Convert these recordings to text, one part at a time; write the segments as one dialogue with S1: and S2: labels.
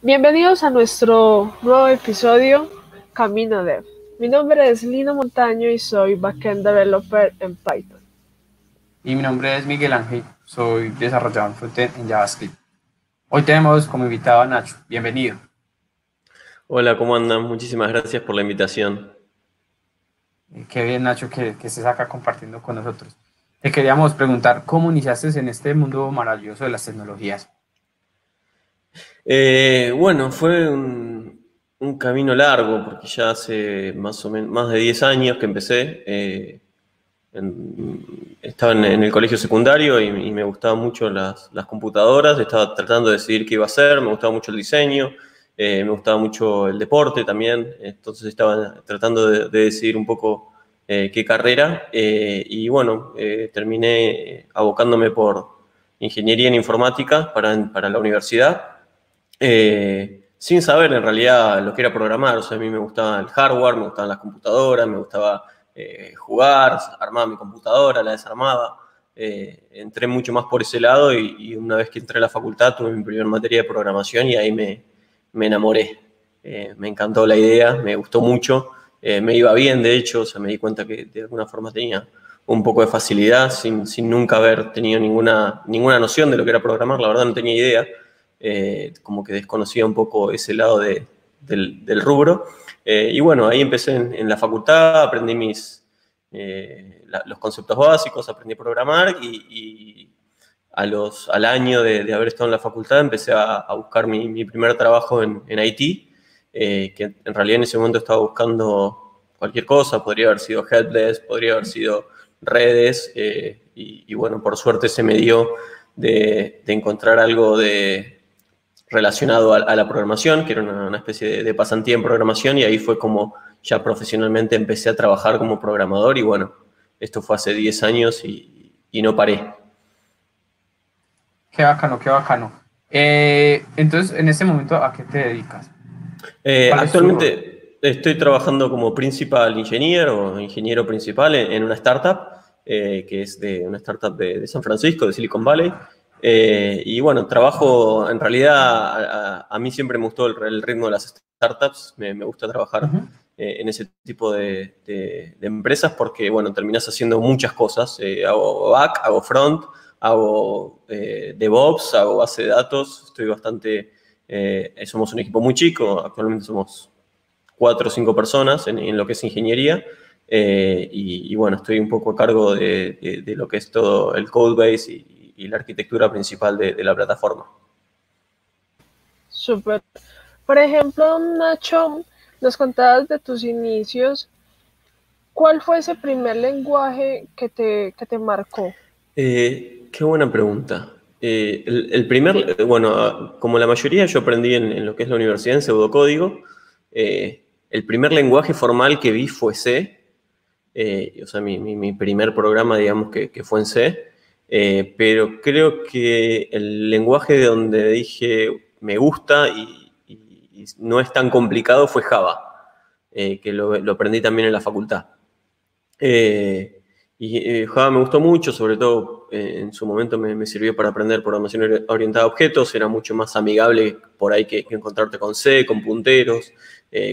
S1: Bienvenidos a nuestro nuevo episodio Camino Dev. Mi nombre es Lino Montaño y soy Backend Developer en Python.
S2: Y mi nombre es Miguel Ángel, soy desarrollador frontend en JavaScript. Hoy tenemos como invitado a Nacho. Bienvenido.
S3: Hola, ¿cómo andan? Muchísimas gracias por la invitación.
S2: Qué bien, Nacho, que estés acá compartiendo con nosotros. Te queríamos preguntar, ¿cómo iniciaste en este mundo maravilloso de las tecnologías?
S3: Bueno, fue un camino largo, porque ya hace más o menos más de 10 años que empecé. Estaba en el colegio secundario y me gustaban mucho las computadoras. Estaba tratando de decidir qué iba a hacer, me gustaba mucho el diseño, me gustaba mucho el deporte también. Entonces estaba tratando de decidir un poco qué carrera. Y bueno, terminé abocándome por ingeniería en informática para la universidad. Sin saber en realidad lo que era programar. O sea, a mí me gustaba el hardware, me gustaban las computadoras, me gustaba jugar, armaba mi computadora, la desarmaba. Entré mucho más por ese lado y una vez que entré a la facultad tuve mi primera materia de programación y ahí me enamoré. Me encantó la idea, me gustó mucho, me iba bien de hecho. O sea, me di cuenta que de alguna forma tenía un poco de facilidad sin nunca haber tenido ninguna noción de lo que era programar. La verdad no tenía idea. Como que desconocía un poco ese lado del rubro. Y bueno, ahí empecé en la facultad, aprendí los conceptos básicos, aprendí a programar y al año de haber estado en la facultad empecé a buscar mi primer trabajo en IT, que en realidad en ese momento estaba buscando cualquier cosa. Podría haber sido helpdesk, podría haber sido redes, y bueno, por suerte se me dio de encontrar algo relacionado a la programación, que era una especie de pasantía en programación, y ahí fue como ya profesionalmente empecé a trabajar como programador. Y bueno, esto fue hace 10 años y no paré.
S2: Qué bacano, qué bacano. Entonces, en este momento, ¿a qué te dedicas? ¿Cuál es tu rol?
S3: Actualmente estoy trabajando como principal engineer o ingeniero principal en una startup, que es una startup de San Francisco, de Silicon Valley. Y bueno, trabajo, en realidad, a mí siempre me gustó el ritmo de las startups. Me gusta trabajar en ese tipo de empresas porque, bueno, terminas haciendo muchas cosas. Hago back, hago front, hago DevOps, hago base de datos. Estoy bastante... somos un equipo muy chico, actualmente somos 4 o 5 personas en lo que es ingeniería. Y bueno, estoy un poco a cargo de lo que es todo el codebase y la arquitectura principal de la plataforma.
S1: Súper. Por ejemplo, Nacho, nos contabas de tus inicios. ¿Cuál fue ese primer lenguaje que te marcó?
S3: Qué buena pregunta. El primer, bueno, como la mayoría, yo aprendí en lo que es la universidad en pseudocódigo. El primer lenguaje formal que vi fue C. O sea, mi primer programa, digamos, que fue en C. Pero creo que el lenguaje de donde dije me gusta y no es tan complicado fue Java, que lo aprendí también en la facultad. Java me gustó mucho, sobre todo en su momento me sirvió para aprender programación orientada a objetos. Era mucho más amigable por ahí que encontrarte con C, con punteros,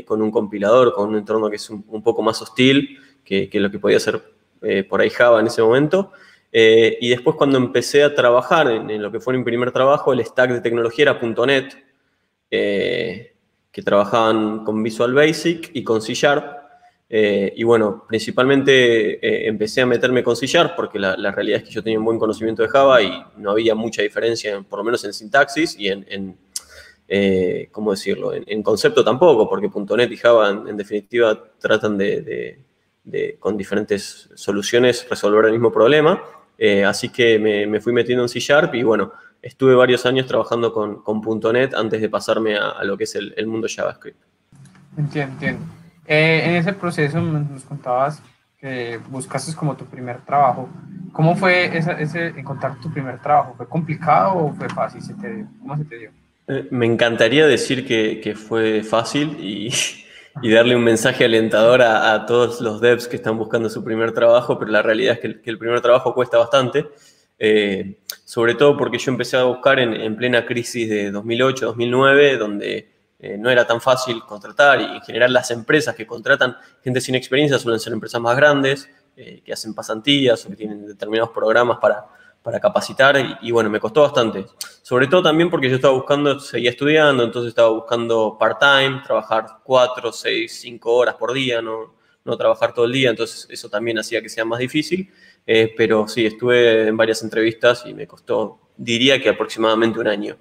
S3: con un compilador, con un entorno que es un poco más hostil que lo que podía hacer por ahí Java en ese momento. Y después, cuando empecé a trabajar en lo que fue mi primer trabajo, el stack de tecnología era .NET, que trabajaban con Visual Basic y con C#. Y bueno, principalmente empecé a meterme con C# porque la realidad es que yo tenía un buen conocimiento de Java y no había mucha diferencia, por lo menos en sintaxis y ¿cómo decirlo? En concepto tampoco, porque .NET y Java en definitiva tratan con diferentes soluciones resolver el mismo problema. Así que me fui metiendo en C# y bueno, estuve varios años trabajando con .NET antes de pasarme a lo que es el mundo JavaScript.
S2: Entiendo, entiendo. En ese proceso nos contabas que buscaste como tu primer trabajo. ¿Cómo fue ese encontrar tu primer trabajo? ¿Fue complicado o fue fácil? ¿Cómo se te dio?
S3: Me encantaría decir que fue fácil y darle un mensaje alentador a todos los devs que están buscando su primer trabajo, pero la realidad es que el primer trabajo cuesta bastante. Sobre todo porque yo empecé a buscar en plena crisis de 2008-2009, donde no era tan fácil contratar, y en general las empresas que contratan gente sin experiencia suelen ser empresas más grandes, que hacen pasantías o que tienen determinados programas para capacitar, y bueno, me costó bastante. Sobre todo también porque yo estaba buscando, seguía estudiando, entonces estaba buscando part-time, trabajar 4, 6, 5 horas por día, no trabajar todo el día, entonces eso también hacía que sea más difícil. Pero sí, estuve en varias entrevistas y me costó, diría que aproximadamente un año.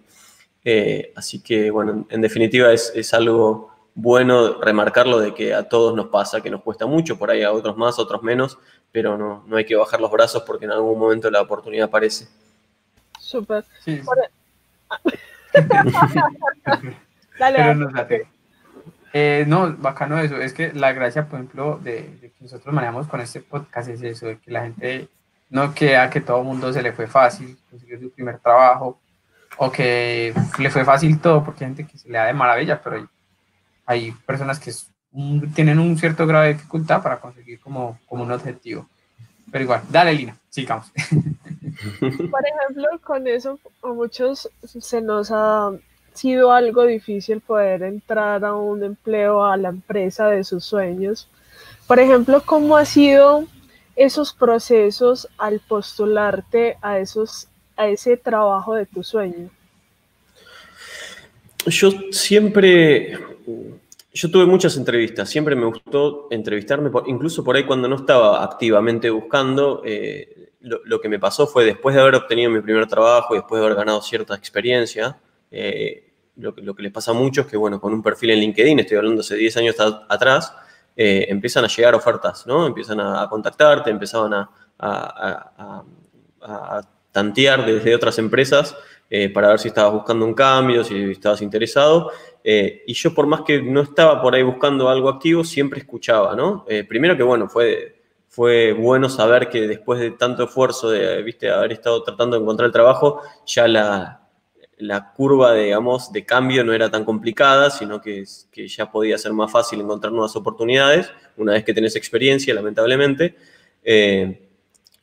S3: Así que, bueno, en definitiva es algo bueno remarcarlo, de que a todos nos pasa, que nos cuesta mucho, por ahí a otros más, a otros menos, pero no hay que bajar los brazos porque en algún momento la oportunidad aparece.
S1: Súper.
S2: Sí, sí.
S1: Dale,
S2: Pero
S1: dale.
S2: no, date. No, bacano eso. Es que la gracia, por ejemplo, de que nosotros manejamos con este podcast es eso, de que la gente no queda que todo el mundo se le fue fácil conseguir su primer trabajo, o que le fue fácil todo, porque hay gente que se le da de maravilla, pero hay personas que tienen un cierto grado de dificultad para conseguir como un objetivo. Pero igual, dale, Lina, sigamos.
S1: Por ejemplo, con eso a muchos se nos ha sido algo difícil poder entrar a un empleo, a la empresa de sus sueños. Por ejemplo, ¿cómo ha sido esos procesos al postularte a ese trabajo de tu sueño?
S3: Yo tuve muchas entrevistas, siempre me gustó entrevistarme, incluso por ahí cuando no estaba activamente buscando. Lo que me pasó fue, después de haber obtenido mi primer trabajo y después de haber ganado cierta experiencia, lo que les pasa a muchos es que, bueno, con un perfil en LinkedIn, estoy hablando hace 10 años atrás, empiezan a llegar ofertas, ¿no? Empiezan a contactarte, empezaban a tantear desde otras empresas para ver si estabas buscando un cambio, si estabas interesado. Y yo, por más que no estaba por ahí buscando algo activo, siempre escuchaba, ¿no? Primero que, bueno, fue bueno saber que después de tanto esfuerzo de, ¿viste?, haber estado tratando de encontrar el trabajo, ya la curva, digamos, de cambio no era tan complicada, sino que ya podía ser más fácil encontrar nuevas oportunidades una vez que tenés experiencia, lamentablemente.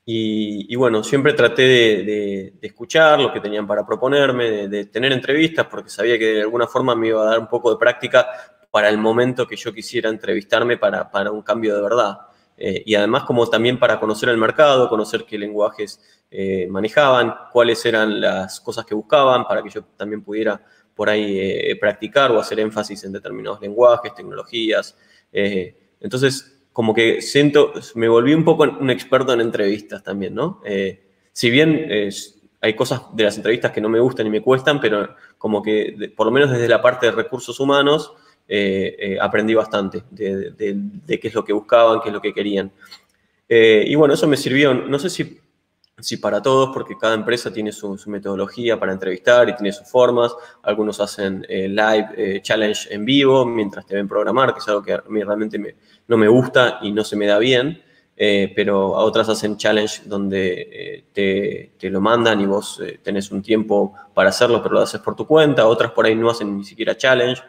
S3: Y bueno, siempre traté de escuchar lo que tenían para proponerme, de tener entrevistas, porque sabía que de alguna forma me iba a dar un poco de práctica para el momento que yo quisiera entrevistarme para un cambio de verdad. Y además como también para conocer el mercado, conocer qué lenguajes manejaban, cuáles eran las cosas que buscaban, para que yo también pudiera por ahí practicar o hacer énfasis en determinados lenguajes, tecnologías. Entonces, como que me volví un poco un experto en entrevistas también, ¿no? Si bien hay cosas de las entrevistas que no me gustan y me cuestan, pero como que por lo menos desde la parte de recursos humanos aprendí bastante de qué es lo que buscaban, qué es lo que querían. Y bueno, eso me sirvió, no sé si para todos, porque cada empresa tiene su metodología para entrevistar y tiene sus formas. Algunos hacen live challenge en vivo mientras te ven programar, que es algo que a mí realmente no me gusta y no se me da bien. Pero a otras hacen challenge donde te lo mandan y vos tenés un tiempo para hacerlo, pero lo haces por tu cuenta. Otras por ahí no hacen ni siquiera challenge.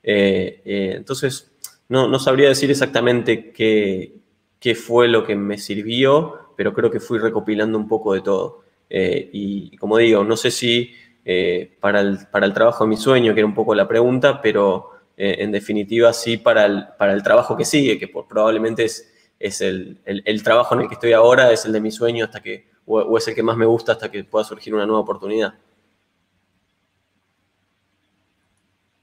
S3: Entonces, no sabría decir exactamente qué fue lo que me sirvió, pero creo que fui recopilando un poco de todo. Y como digo, no sé si para el trabajo de mi sueño, que era un poco la pregunta, pero en definitiva sí para el trabajo que sigue, que probablemente es el trabajo en el que estoy ahora, es el de mi sueño o es el que más me gusta hasta que pueda surgir una nueva oportunidad.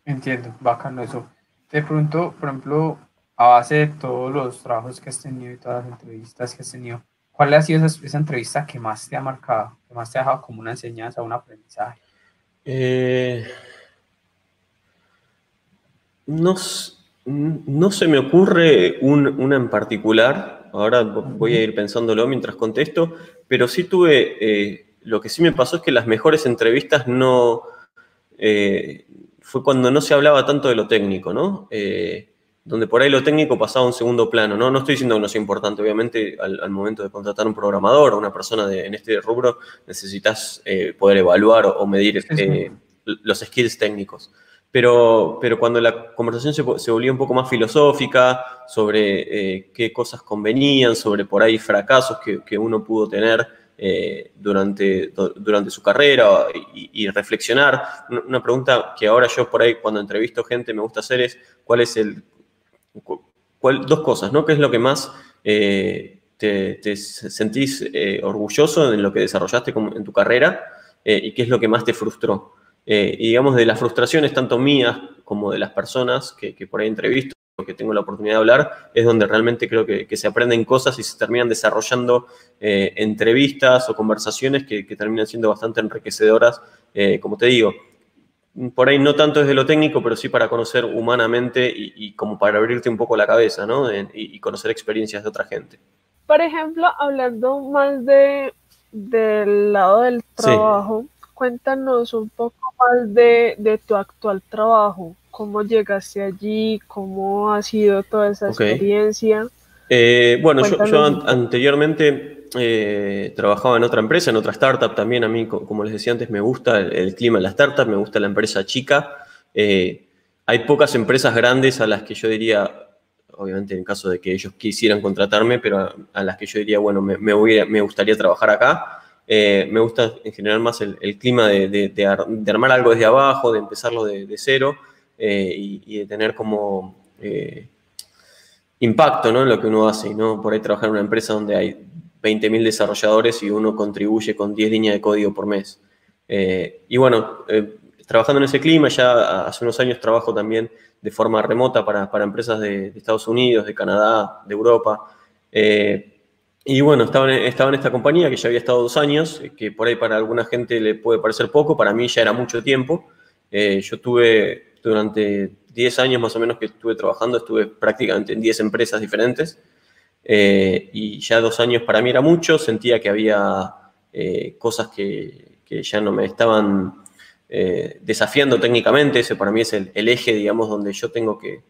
S2: Entiendo, bacano eso. De pronto, por ejemplo, a base de todos los trabajos que has tenido y todas las entrevistas que has tenido, ¿cuál ha sido esa entrevista que más te ha marcado, que más te ha dejado como una enseñanza, un aprendizaje?
S3: No se me ocurre una en particular. Ahora voy a ir pensándolo mientras contesto, pero sí lo que sí me pasó es que las mejores entrevistas fue cuando no se hablaba tanto de lo técnico, ¿no? Donde por ahí lo técnico pasaba a un segundo plano, ¿no? No estoy diciendo que no sea importante, obviamente al momento de contratar un programador o una persona en este rubro necesitas poder evaluar o medir los skills técnicos. Pero cuando la conversación se volvía un poco más filosófica sobre qué cosas convenían, sobre por ahí fracasos que uno pudo tener durante su carrera y reflexionar. Una pregunta que ahora yo por ahí cuando entrevisto gente me gusta hacer es dos cosas, ¿no? ¿Qué es lo que más te sentís orgulloso en lo que desarrollaste en tu carrera y qué es lo que más te frustró? Y digamos, de las frustraciones, tanto mías como de las personas que por ahí entrevisto, que tengo la oportunidad de hablar, es donde realmente creo que se aprenden cosas y se terminan desarrollando entrevistas o conversaciones que terminan siendo bastante enriquecedoras, como te digo, por ahí no tanto desde lo técnico, pero sí para conocer humanamente y como para abrirte un poco la cabeza, ¿no? Y conocer experiencias de otra gente.
S1: Por ejemplo, hablando más del lado del trabajo, sí. Cuéntanos un poco más de tu actual trabajo. ¿Cómo llegaste allí? ¿Cómo ha sido toda esa experiencia?
S3: Bueno, yo anteriormente trabajaba en otra empresa, en otra startup también. A mí, como les decía antes, me gusta el clima en la startup, me gusta la empresa chica. Hay pocas empresas grandes a las que yo diría, obviamente en caso de que ellos quisieran contratarme, pero a las que yo diría, bueno, me gustaría trabajar acá. Me gusta en general más el clima de armar algo desde abajo, de empezarlo de cero y de tener como impacto, ¿no? En lo que uno hace, ¿no? Por ahí trabajar en una empresa donde hay 20.000 desarrolladores y uno contribuye con 10 líneas de código por mes. Y bueno, trabajando en ese clima, ya hace unos años trabajo también de forma remota para empresas de Estados Unidos, de Canadá, de Europa. Y bueno, estaba en esta compañía que ya había estado 2 años, que por ahí para alguna gente le puede parecer poco, para mí ya era mucho tiempo. Yo tuve durante 10 años más o menos que estuve trabajando, estuve prácticamente en 10 empresas diferentes y ya 2 años para mí era mucho, sentía que había cosas que ya no me estaban desafiando técnicamente. Ese para mí es el eje, digamos, donde yo tengo que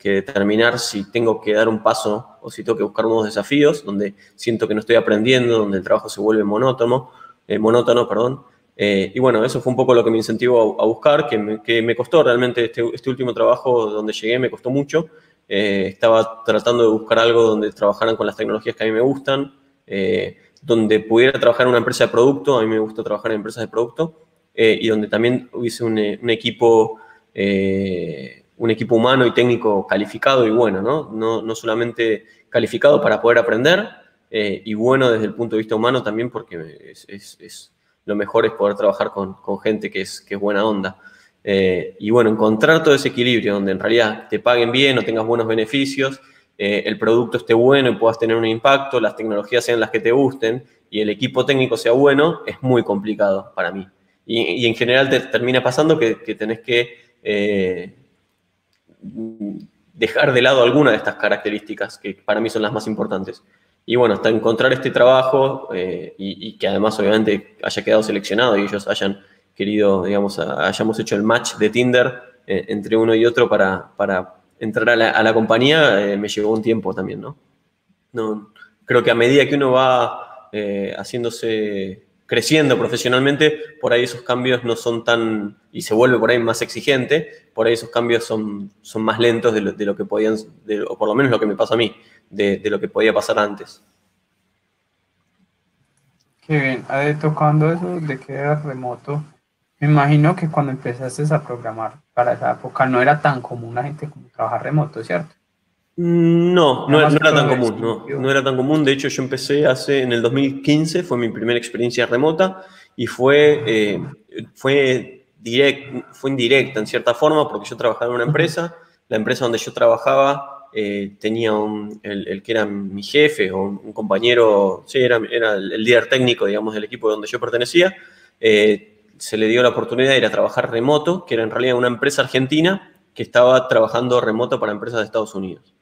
S3: determinar si tengo que dar un paso o si tengo que buscar nuevos desafíos, donde siento que no estoy aprendiendo, donde el trabajo se vuelve monótono, perdón. Y bueno, eso fue un poco lo que me incentivó a buscar, que me costó realmente este último trabajo donde llegué, me costó mucho. Estaba tratando de buscar algo donde trabajaran con las tecnologías que a mí me gustan, donde pudiera trabajar en una empresa de producto, a mí me gusta trabajar en empresas de producto, y donde también hubiese un equipo humano y técnico calificado y bueno, ¿no? No solamente calificado para poder aprender, y bueno desde el punto de vista humano también, porque lo mejor es poder trabajar con gente que es buena onda. Y bueno, encontrar todo ese equilibrio donde en realidad te paguen bien o tengas buenos beneficios, el producto esté bueno y puedas tener un impacto, las tecnologías sean las que te gusten y el equipo técnico sea bueno, es muy complicado para mí. Y en general te termina pasando que tenés que dejar de lado alguna de estas características que para mí son las más importantes. Y bueno, hasta encontrar este trabajo y que además obviamente haya quedado seleccionado y ellos hayan querido, digamos, hayamos hecho el match de Tinder entre uno y otro para entrar a la compañía, me llevó un tiempo también, ¿no? Creo que a medida que uno va creciendo profesionalmente, por ahí esos cambios no son tan, y se vuelve por ahí más exigente, por ahí esos cambios son más lentos de lo que podían, o por lo menos lo que me pasa a mí, de lo que podía pasar antes.
S2: Qué bien, tocando eso de que era remoto, me imagino que cuando empezaste a programar para esa época no era tan común la gente como trabajar remoto, ¿cierto?
S3: No era tan común, no era tan común. De hecho, yo empecé en el 2015, fue mi primera experiencia remota y fue indirecta en cierta forma porque yo trabajaba en una empresa, la empresa donde yo trabajaba tenía el que era mi jefe o un compañero, sí, era el líder técnico, digamos, del equipo donde yo pertenecía, se le dio la oportunidad de ir a trabajar remoto, que era en realidad una empresa argentina que estaba trabajando remoto para empresas de Estados Unidos.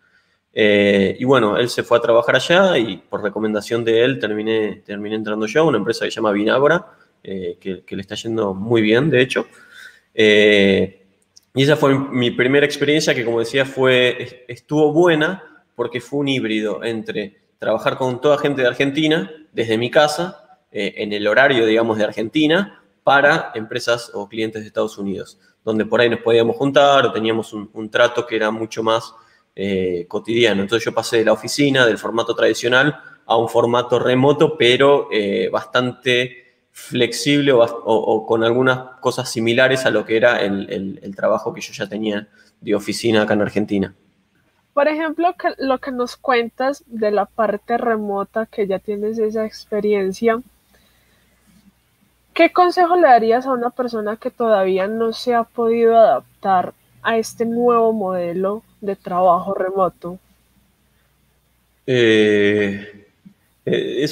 S3: Y bueno, él se fue a trabajar allá y por recomendación de él terminé entrando yo a una empresa que se llama Binágora, que le está yendo muy bien, de hecho. Y esa fue mi primera experiencia que, como decía, estuvo buena porque fue un híbrido entre trabajar con toda gente de Argentina, desde mi casa, en el horario, digamos, de Argentina, para empresas o clientes de Estados Unidos, donde por ahí nos podíamos juntar o teníamos un trato que era mucho más cotidiano. Entonces yo pasé de la oficina, del formato tradicional, a un formato remoto, pero bastante flexible o con algunas cosas similares a lo que era el trabajo que yo ya tenía de oficina acá en Argentina.
S1: Por ejemplo, lo que nos cuentas de la parte remota, que ya tienes esa experiencia, ¿qué consejo le darías a una persona que todavía no se ha podido adaptar a este nuevo modelo de trabajo remoto?
S3: Es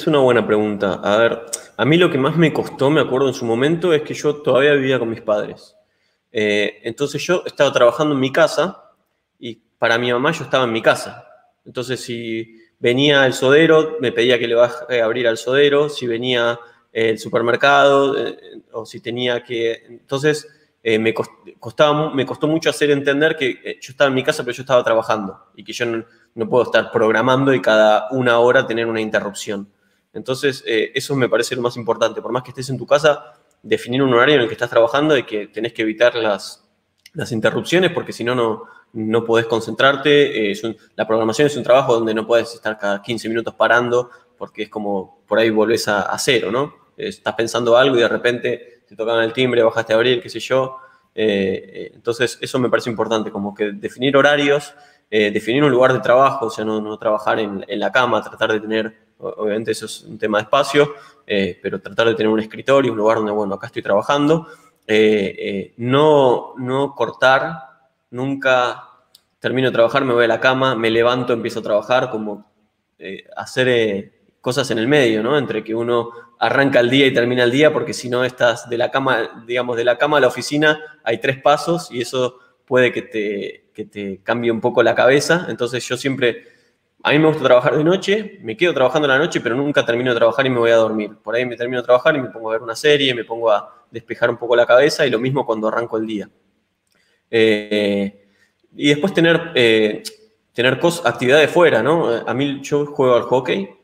S3: una buena pregunta. A ver, a mí lo que más me costó, me acuerdo en su momento, es que yo todavía vivía con mis padres. Entonces yo estaba trabajando en mi casa y para mi mamá yo estaba en mi casa. Entonces si venía el sodero, me pedía que le baje a abrir al sodero. Si venía el supermercado o si tenía que... Entonces me costó mucho hacer entender que yo estaba en mi casa pero yo estaba trabajando y que yo no puedo estar programando y cada una hora tener una interrupción. Entonces eso me parece lo más importante. Por más que estés en tu casa, definir un horario en el que estás trabajando y que tenés que evitar las interrupciones porque si no, no podés concentrarte. La programación es un trabajo donde no puedes estar cada 15 minutos parando porque es como por ahí volvés a cero, ¿no? Estás pensando algo y de repente te tocan el timbre, bajaste a abrir, qué sé yo. Entonces eso me parece importante, como que definir horarios, definir un lugar de trabajo, o sea, no trabajar en la cama, tratar de tener, obviamente eso es un tema de espacio, pero tratar de tener un escritorio, un lugar donde, bueno, acá estoy trabajando. No cortar, nunca termino de trabajar, me voy a la cama, me levanto, empiezo a trabajar, como hacer cosas en el medio, ¿no? Entre que uno arranca el día y termina el día, porque si no estás de la cama, digamos, de la cama a la oficina, hay 3 pasos y eso puede que te cambie un poco la cabeza. Entonces yo siempre, a mí me gusta trabajar de noche, me quedo trabajando en la noche, pero nunca termino de trabajar y me voy a dormir. Por ahí me termino de trabajar y me pongo a ver una serie, me pongo a despejar un poco la cabeza y lo mismo cuando arranco el día. Y después tener actividades fuera, ¿no? A mí yo juego al hockey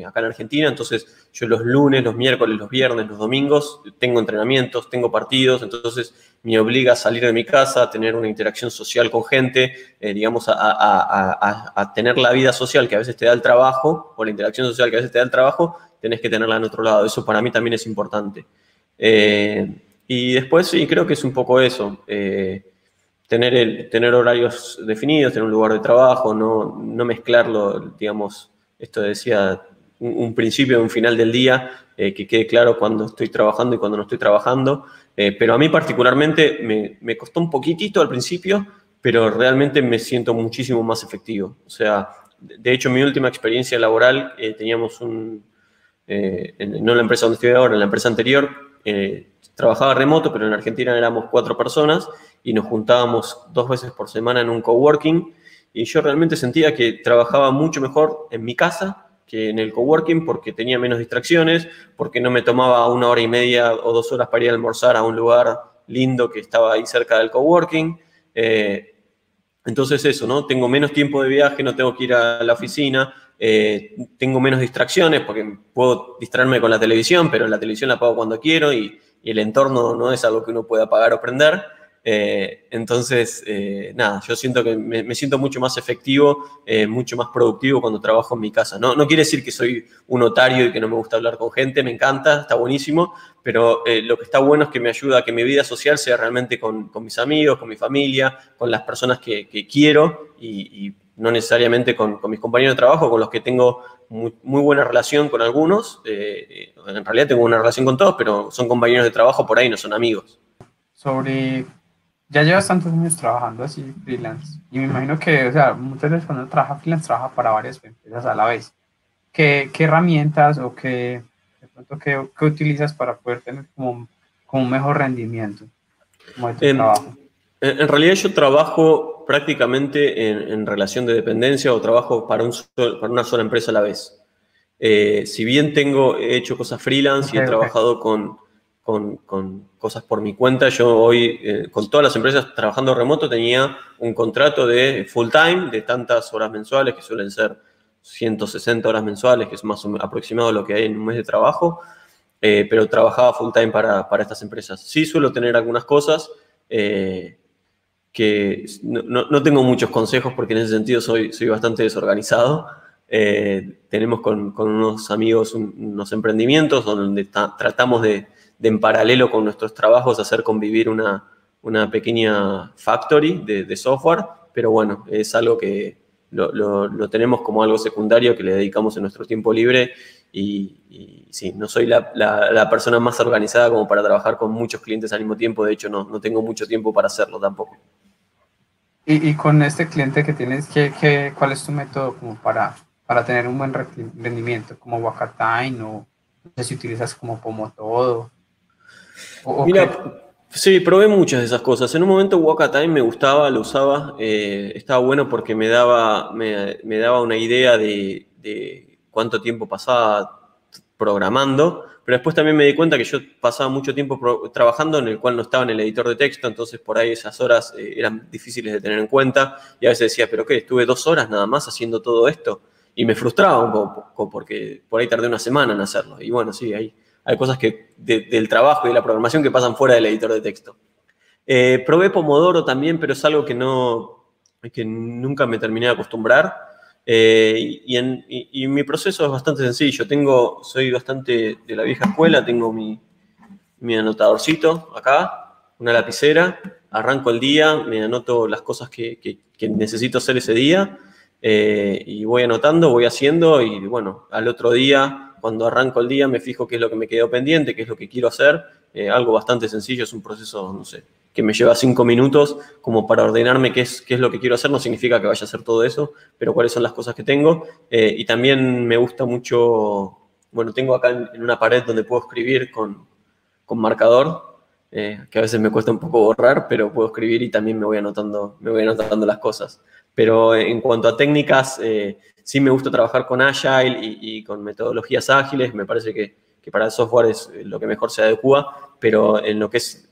S3: acá en Argentina, entonces yo los lunes, los miércoles, los viernes, los domingos tengo entrenamientos, tengo partidos, entonces me obliga a salir de mi casa, a tener una interacción social con gente, digamos, a tener la vida social que a veces te da el trabajo, o la interacción social que a veces te da el trabajo, tenés que tenerla en otro lado. Eso para mí también es importante. Y después sí, creo que es un poco eso. Tener horarios definidos, tener un lugar de trabajo, no mezclarlo, digamos, esto decía, un principio y un final del día, que quede claro cuando estoy trabajando y cuando no estoy trabajando. Pero a mí particularmente me costó un poquitito al principio, pero realmente me siento muchísimo más efectivo. O sea, de hecho, en mi última experiencia laboral teníamos no en la empresa donde estoy ahora, en la empresa anterior, trabajaba remoto, pero en Argentina éramos 4 personas y nos juntábamos 2 veces por semana en un coworking y yo realmente sentía que trabajaba mucho mejor en mi casa que en el coworking porque tenía menos distracciones, porque no me tomaba 1 hora y media o 2 horas para ir a almorzar a un lugar lindo que estaba ahí cerca del coworking. Entonces eso, ¿no? Tengo menos tiempo de viaje, no tengo que ir a la oficina, tengo menos distracciones porque puedo distraerme con la televisión, pero la televisión la apago cuando quiero y el entorno no es algo que uno pueda apagar o prender. Entonces, nada, yo siento que me siento mucho más efectivo, mucho más productivo cuando trabajo en mi casa. No quiere decir que soy un otario y que no me gusta hablar con gente, me encanta, está buenísimo, pero lo que está bueno es que me ayuda a que mi vida social sea realmente con mis amigos, con mi familia, con las personas que quiero y no necesariamente con mis compañeros de trabajo, con los que tengo muy buena relación con algunos. En realidad tengo una relación con todos, pero son compañeros de trabajo por ahí, no son amigos.
S2: Ya llevas tantos años trabajando así freelance y me imagino que, o sea, muchas veces cuando uno trabaja freelance trabaja para varias empresas a la vez. ¿Qué herramientas o de pronto qué utilizas para poder tener como un mejor rendimiento como de tu trabajo?
S3: En realidad yo trabajo prácticamente en relación de dependencia o trabajo para una sola empresa a la vez. Si bien he hecho cosas freelance y he trabajado con cosas por mi cuenta, yo hoy con todas las empresas trabajando remoto tenía un contrato de full time, de tantas horas mensuales, que suelen ser 160 horas mensuales, que es más o menos aproximado lo que hay en un mes de trabajo, pero trabajaba full time para estas empresas. Sí suelo tener algunas cosas que no tengo muchos consejos porque en ese sentido soy bastante desorganizado. Tenemos con unos amigos unos emprendimientos donde tratamos de en paralelo con nuestros trabajos hacer convivir una pequeña factory de software, pero bueno, es algo que lo tenemos como algo secundario que le dedicamos en nuestro tiempo libre y sí, no soy la persona más organizada como para trabajar con muchos clientes al mismo tiempo, de hecho no tengo mucho tiempo para hacerlo tampoco.
S2: Y con este cliente que tienes, ¿cuál es tu método como para tener un buen rendimiento? ¿Como Wakatime o no sé si utilizas como Pomotodo?
S3: Mira, sí, probé muchas de esas cosas. En un momento Wakatime me gustaba, lo usaba, estaba bueno porque me daba una idea de cuánto tiempo pasaba programando, pero después también me di cuenta que yo pasaba mucho tiempo trabajando en el cual no estaba en el editor de texto, entonces por ahí esas horas eran difíciles de tener en cuenta y a veces decía, ¿pero qué? Estuve 2 horas nada más haciendo todo esto y me frustraba un poco porque por ahí tardé una semana en hacerlo. Y bueno, sí, hay cosas del trabajo y de la programación que pasan fuera del editor de texto. Probé Pomodoro también, pero es algo que nunca me terminé de acostumbrar. Y mi proceso es bastante sencillo. Soy bastante de la vieja escuela, tengo mi anotadorcito acá, una lapicera, arranco el día, me anoto las cosas que necesito hacer ese día y voy anotando, voy haciendo y bueno, al otro día, cuando arranco el día, me fijo qué es lo que me quedó pendiente, qué es lo que quiero hacer. Algo bastante sencillo, es un proceso, no sé, que me lleva 5 minutos como para ordenarme qué es lo que quiero hacer. No significa que vaya a hacer todo eso, pero cuáles son las cosas que tengo. Y también me gusta mucho, bueno, tengo acá en una pared donde puedo escribir con marcador, que a veces me cuesta un poco borrar, pero puedo escribir y también me voy anotando las cosas. Pero en cuanto a técnicas, sí me gusta trabajar con Agile y con metodologías ágiles. Me parece que para el software es lo que mejor se adecua, pero en lo que es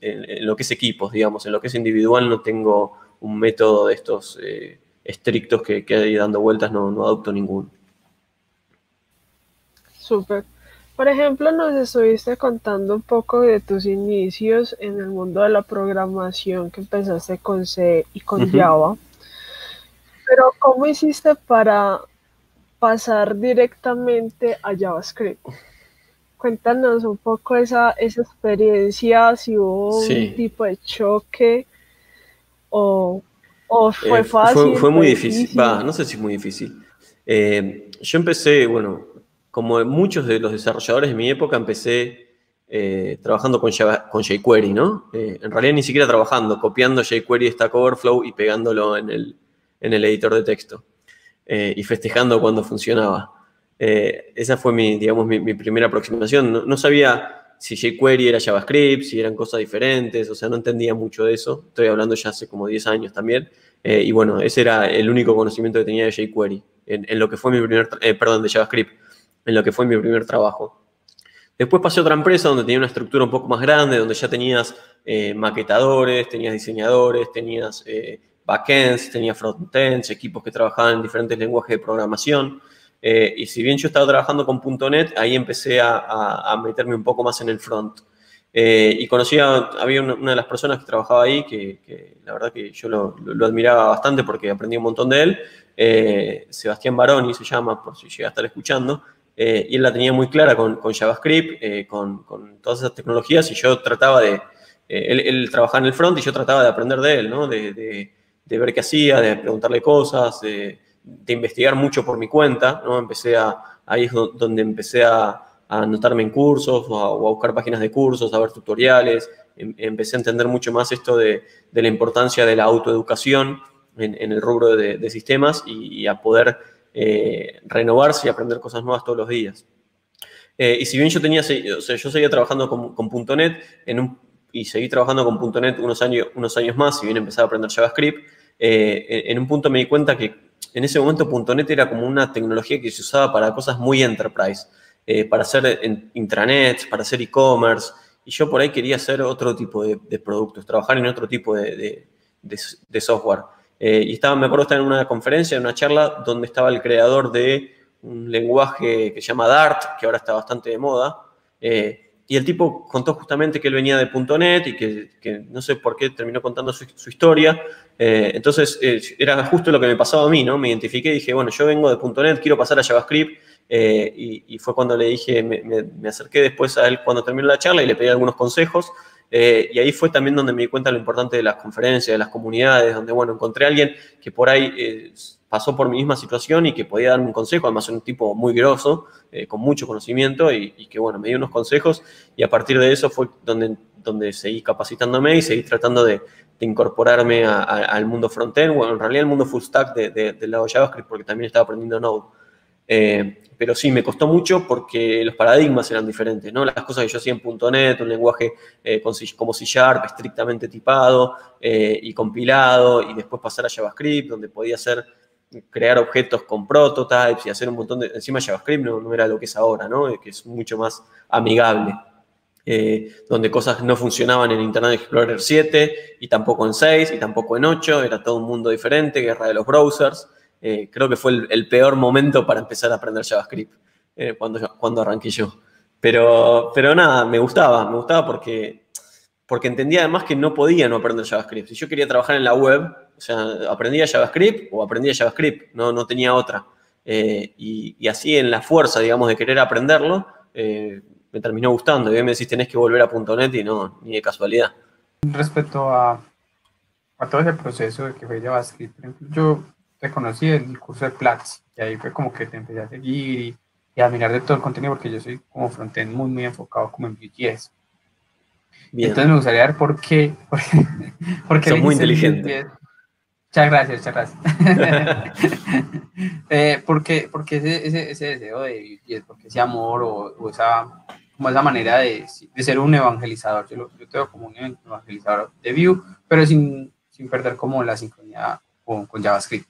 S3: equipos, digamos, en lo que es individual no tengo un método de estos estrictos que hay dando vueltas, no adopto ninguno.
S1: Súper. Por ejemplo, nos estuviste contando un poco de tus inicios en el mundo de la programación, que empezaste con C y con Java. Pero ¿cómo hiciste para pasar directamente a JavaScript? Cuéntanos un poco esa experiencia, si hubo un tipo de choque o fue fácil.
S3: Fue muy difícil. No sé si es muy difícil. Yo empecé, bueno, como muchos de los desarrolladores de mi época, empecé trabajando con jQuery, ¿no? En realidad ni siquiera trabajando, copiando jQuery de Stack Overflow y pegándolo en el editor de texto y festejando cuando funcionaba. Esa fue mi primera aproximación. No sabía si jQuery era JavaScript, si eran cosas diferentes, o sea, no entendía mucho de eso. Estoy hablando ya hace como 10 años también. Y bueno, ese era el único conocimiento que tenía de jQuery, en lo que fue de JavaScript, en lo que fue mi primer trabajo. Después pasé a otra empresa donde tenía una estructura un poco más grande, donde ya tenías maquetadores, tenías diseñadores, tenías backends, tenías frontends, equipos que trabajaban en diferentes lenguajes de programación. Y si bien yo estaba trabajando con .NET, ahí empecé a meterme un poco más en el front. Y había una de las personas que trabajaba ahí, que la verdad que yo lo admiraba bastante porque aprendí un montón de él. Sebastián Baroni se llama, por si llega a estar escuchando. Y él la tenía muy clara con JavaScript, con todas esas tecnologías, y yo trataba él trabajaba en el front y yo trataba de aprender de él, ¿no? De ver qué hacía, de preguntarle cosas, de investigar mucho por mi cuenta, ¿no? Ahí es donde empecé a anotarme en cursos o a buscar páginas de cursos, a ver tutoriales. Empecé a entender mucho más esto de la importancia de la autoeducación en el rubro de sistemas y a poder renovarse y aprender cosas nuevas todos los días. Y si bien yo seguía trabajando con .NET y seguí trabajando con .NET unos años más, si bien empecé a aprender JavaScript, en un punto me di cuenta que en ese momento .NET era como una tecnología que se usaba para cosas muy enterprise, para hacer intranets, para hacer e-commerce, y yo por ahí quería hacer otro tipo de productos, trabajar en otro tipo de software. Y me acuerdo estar en una conferencia, en una charla, donde estaba el creador de un lenguaje que se llama Dart, que ahora está bastante de moda, y el tipo contó justamente que él venía de .NET y que no sé por qué terminó contando su historia, Entonces, era justo lo que me pasaba a mí, ¿no? Me identifiqué y dije, bueno, yo vengo de .NET, quiero pasar a JavaScript, y fue cuando le dije, me acerqué después a él cuando terminó la charla y le pedí algunos consejos, y ahí fue también donde me di cuenta lo importante de las conferencias, de las comunidades, donde, bueno, encontré a alguien que por ahí pasó por mi misma situación y que podía darme un consejo, además un tipo muy grosso, con mucho conocimiento, y que, bueno, me dio unos consejos, y a partir de eso fue donde seguí capacitándome y seguí tratando de incorporarme al mundo frontend, bueno, en realidad el mundo full stack del lado JavaScript, porque también estaba aprendiendo Node. Pero sí, me costó mucho porque los paradigmas eran diferentes, ¿no? Las cosas que yo hacía en .NET, un lenguaje como C#, estrictamente tipado y compilado, y después pasar a JavaScript, donde podía crear objetos con prototypes y hacer un montón de... Encima JavaScript no era lo que es ahora, ¿no? Que es mucho más amigable. Donde cosas no funcionaban en Internet Explorer 7 y tampoco en 6 y tampoco en 8, era todo un mundo diferente, guerra de los browsers. Creo que fue el peor momento para empezar a aprender JavaScript, cuando arranqué yo. Pero nada, me gustaba porque entendía además que no podía no aprender JavaScript. Si yo quería trabajar en la web, o sea, aprendía JavaScript o aprendía JavaScript, no tenía otra. Y así en la fuerza, digamos, de querer aprenderlo, me terminó gustando. Y hoy me decís, tenés que volver a .NET y no, ni de casualidad.
S2: Respecto a todo ese proceso de que fue JavaScript, por ejemplo, yo te conocí en el curso de Platzi, y ahí fue como que te empecé a seguir y a mirar de todo el contenido, porque yo soy como frontend muy enfocado como en Vue.js. Entonces me gustaría ver por qué
S3: Son muy inteligentes.
S2: Muchas gracias. ¿Por qué ese deseo de Vue.js? ¿Por qué ese amor o esa manera de ser un evangelizador? Yo te veo como un evangelizador de Vue, pero sin perder como la sincronía con JavaScript.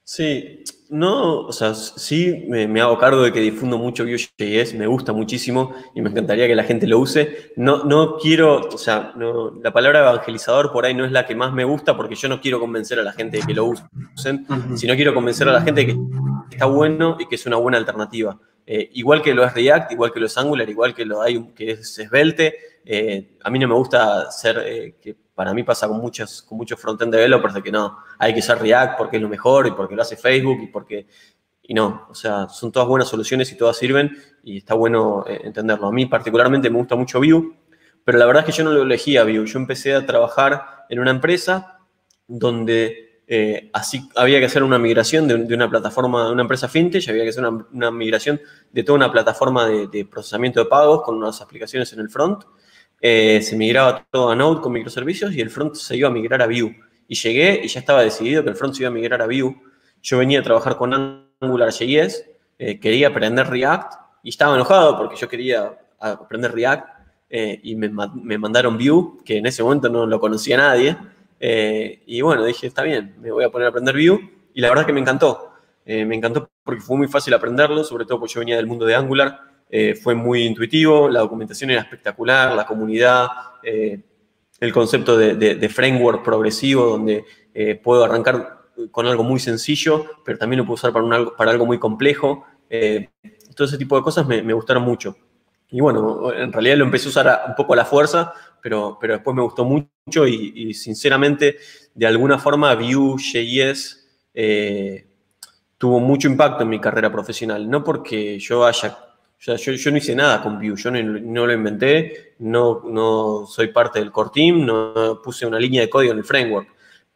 S3: Sí, no, o sea, sí me hago cargo de que difundo mucho Vue.js, me gusta muchísimo y me encantaría que la gente lo use. No quiero, o sea, la palabra evangelizador por ahí no es la que más me gusta porque yo no quiero convencer a la gente de que lo usen, sino quiero convencer a la gente de que está bueno y que es una buena alternativa. Igual que lo es React, igual que lo es Angular, igual que que es Svelte, a mí no me gusta que para mí pasa con muchos front-end developers de que no, hay que usar React porque es lo mejor y porque lo hace Facebook y no, o sea, son todas buenas soluciones y todas sirven y está bueno entenderlo. A mí particularmente me gusta mucho Vue, pero la verdad es que yo no lo elegí a Vue. Yo empecé a trabajar en una empresa donde así había que hacer una migración de una plataforma, de una empresa fintech, había que hacer una migración de toda una plataforma de procesamiento de pagos con unas aplicaciones en el front. Se migraba todo a Node con microservicios y el front se iba a migrar a Vue. Y llegué y ya estaba decidido que el front se iba a migrar a Vue. Yo venía a trabajar con AngularJS, quería aprender React y estaba enojado porque yo quería aprender React y me mandaron Vue, que en ese momento no lo conocía nadie. Y bueno, dije, está bien, me voy a poner a aprender Vue y la verdad es que me encantó. Me encantó porque fue muy fácil aprenderlo, sobre todo porque yo venía del mundo de Angular. Fue muy intuitivo, la documentación era espectacular, la comunidad, el concepto de framework progresivo, donde puedo arrancar con algo muy sencillo, pero también lo puedo usar para algo muy complejo. Todo ese tipo de cosas me gustaron mucho. Y bueno, en realidad lo empecé a usar un poco a la fuerza, pero después me gustó mucho y sinceramente, de alguna forma, Vue.js tuvo mucho impacto en mi carrera profesional. No porque yo no hice nada con Vue, yo no lo inventé, no soy parte del core team, no puse una línea de código en el framework,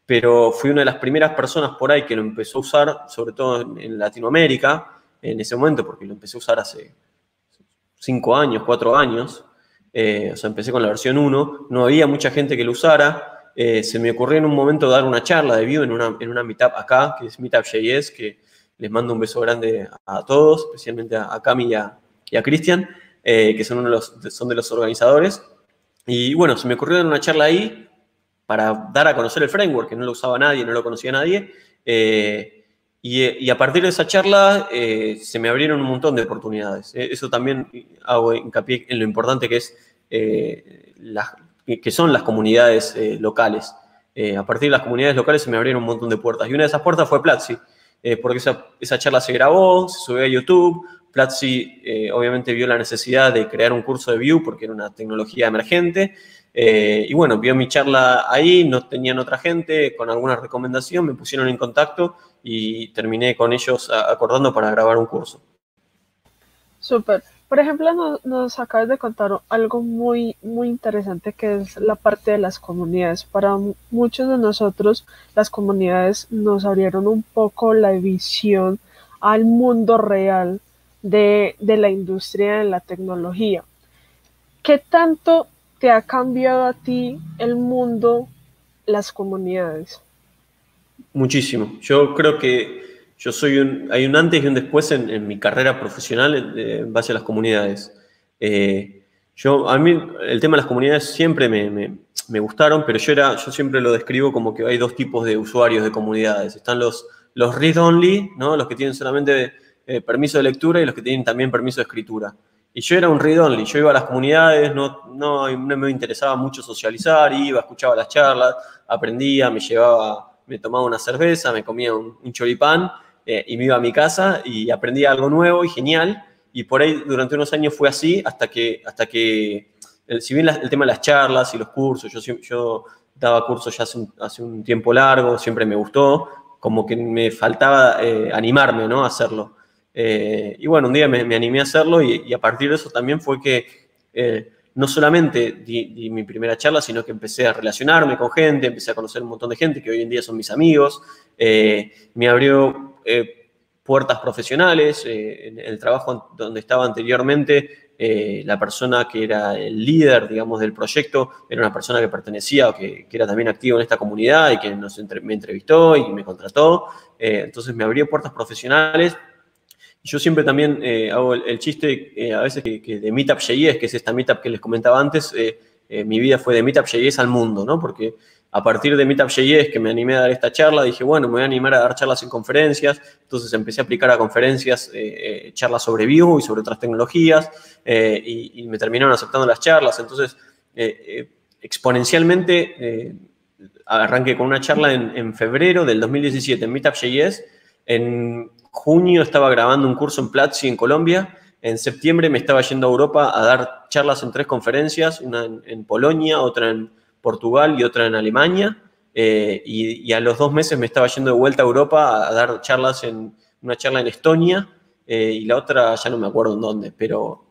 S3: pero fui una de las primeras personas por ahí que lo empezó a usar, sobre todo en Latinoamérica, en ese momento, porque lo empecé a usar hace 5 años, 4 años, o sea, empecé con la versión 1, no había mucha gente que lo usara, se me ocurrió en un momento dar una charla de Vue en una meetup acá, que es Meetup.js, que les mando un beso grande a todos, especialmente a Cami y a Cristian, que son de los organizadores. Y bueno, se me ocurrió dar una charla ahí para dar a conocer el framework, que no lo usaba nadie, no lo conocía nadie. Y a partir de esa charla se me abrieron un montón de oportunidades. Eso también hago hincapié en lo importante que es que son las comunidades locales. A partir de las comunidades locales se me abrieron un montón de puertas. Y una de esas puertas fue Platzi, porque esa charla se grabó, se subió a YouTube. Platzi obviamente vio la necesidad de crear un curso de Vue porque era una tecnología emergente. Y bueno, vio mi charla ahí, no tenían otra gente, con alguna recomendación, me pusieron en contacto y terminé con ellos acordando para grabar un curso.
S1: Súper. Por ejemplo, nos acabas de contar algo muy, muy interesante que es la parte de las comunidades. Para muchos de nosotros, las comunidades nos abrieron un poco la visión al mundo real de la industria de la tecnología. ¿Qué tanto te ha cambiado a ti el mundo, las comunidades?
S3: Muchísimo. Yo creo que hay un antes y un después en mi carrera profesional en base a las comunidades. A mí el tema de las comunidades siempre me gustaron, pero yo siempre lo describo como que hay dos tipos de usuarios de comunidades. Están los read-only, ¿no? Los que tienen solamente permiso de lectura y los que tienen también permiso de escritura. Y yo era un read-only, yo iba a las comunidades, no me interesaba mucho socializar, iba, escuchaba las charlas, aprendía, me tomaba una cerveza, me comía un choripán y me iba a mi casa y aprendía algo nuevo y genial. Y por ahí durante unos años fue así hasta que si bien el tema de las charlas y los cursos, yo daba cursos ya hace un tiempo largo, siempre me gustó, como que me faltaba animarme, ¿no? A hacerlo. Y bueno, un día me animé a hacerlo y a partir de eso también fue que no solamente di mi primera charla, sino que empecé a relacionarme con gente, empecé a conocer un montón de gente que hoy en día son mis amigos. Me abrió puertas profesionales. En el trabajo donde estaba anteriormente, la persona que era el líder, digamos, del proyecto era una persona que pertenecía o que era también activo en esta comunidad y que me entrevistó y me contrató. Entonces me abrió puertas profesionales. Yo siempre también hago el chiste a veces que de Meetup.js, que es esta Meetup que les comentaba antes, mi vida fue de Meetup.js al mundo, ¿no? Porque a partir de Meetup.js, que me animé a dar esta charla, dije, bueno, me voy a animar a dar charlas en conferencias. Entonces empecé a aplicar a conferencias charlas sobre Vue y sobre otras tecnologías y me terminaron aceptando las charlas. Entonces, exponencialmente arranqué con una charla en febrero del 2017 en Meetup.js. En junio estaba grabando un curso en Platzi en Colombia. En septiembre me estaba yendo a Europa a dar charlas en 3 conferencias, una en Polonia, otra en Portugal y otra en Alemania. Y a los 2 meses me estaba yendo de vuelta a Europa a dar una charla en Estonia y la otra ya no me acuerdo en dónde, pero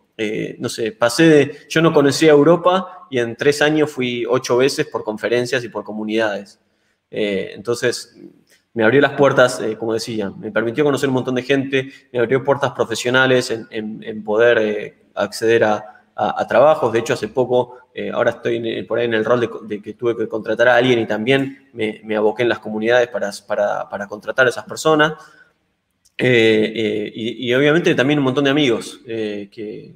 S3: no sé, yo no conocía Europa y en 3 años fui 8 veces por conferencias y por comunidades. Entonces me abrió las puertas, como decía, me permitió conocer un montón de gente, me abrió puertas profesionales en poder acceder a trabajos. De hecho, hace poco, ahora estoy por ahí en el rol de que tuve que contratar a alguien y también me aboqué en las comunidades para contratar a esas personas. Y obviamente también un montón de amigos que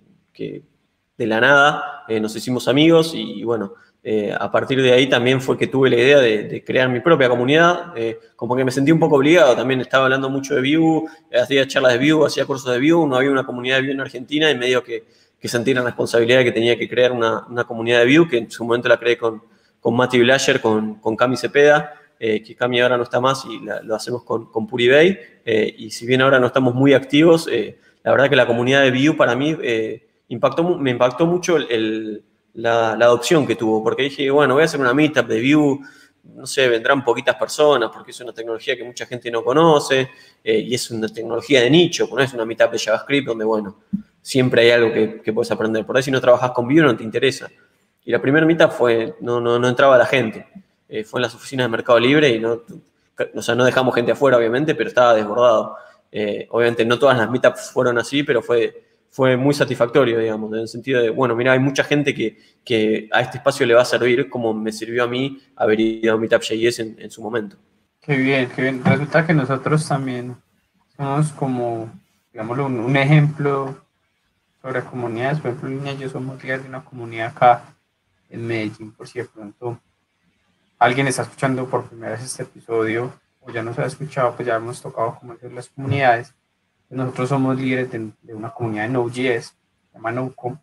S3: de la nada nos hicimos amigos y bueno, a partir de ahí también fue que tuve la idea de crear mi propia comunidad, como que me sentí un poco obligado, también estaba hablando mucho de Vue, hacía charlas de Vue, hacía cursos de Vue, no había una comunidad de Vue en Argentina y medio que sentí la responsabilidad de que tenía que crear una comunidad de Vue, que en su momento la creé con Mati Blasher, con Cami Cepeda, que Cami ahora no está más y lo hacemos con Puribay, y si bien ahora no estamos muy activos, la verdad que la comunidad de Vue para mí me impactó mucho la adopción que tuvo, porque dije, bueno, voy a hacer una meetup de Vue, no sé, vendrán poquitas personas porque es una tecnología que mucha gente no conoce y es una tecnología de nicho, no es una meetup de JavaScript donde, bueno, siempre hay algo que puedes aprender. Por ahí si no trabajas con Vue no te interesa. Y la primera meetup no entraba la gente. Fue en las oficinas de Mercado Libre y no dejamos gente afuera, obviamente, pero estaba desbordado. Obviamente no todas las meetups fueron así, pero fue muy satisfactorio, digamos, en el sentido de, bueno, mira, hay mucha gente que a este espacio le va a servir como me sirvió a mí haber ido a Meetup.js en su momento.
S2: Qué bien, qué bien. Resulta que nosotros también somos como, digámoslo, un ejemplo sobre comunidades. Por ejemplo, Línea y yo somos líderes de una comunidad acá en Medellín, por si de pronto alguien está escuchando por primera vez este episodio o ya nos ha escuchado, pues ya hemos tocado como decir las comunidades. Nosotros somos líderes de una comunidad de Node.js, se llama NodeCom,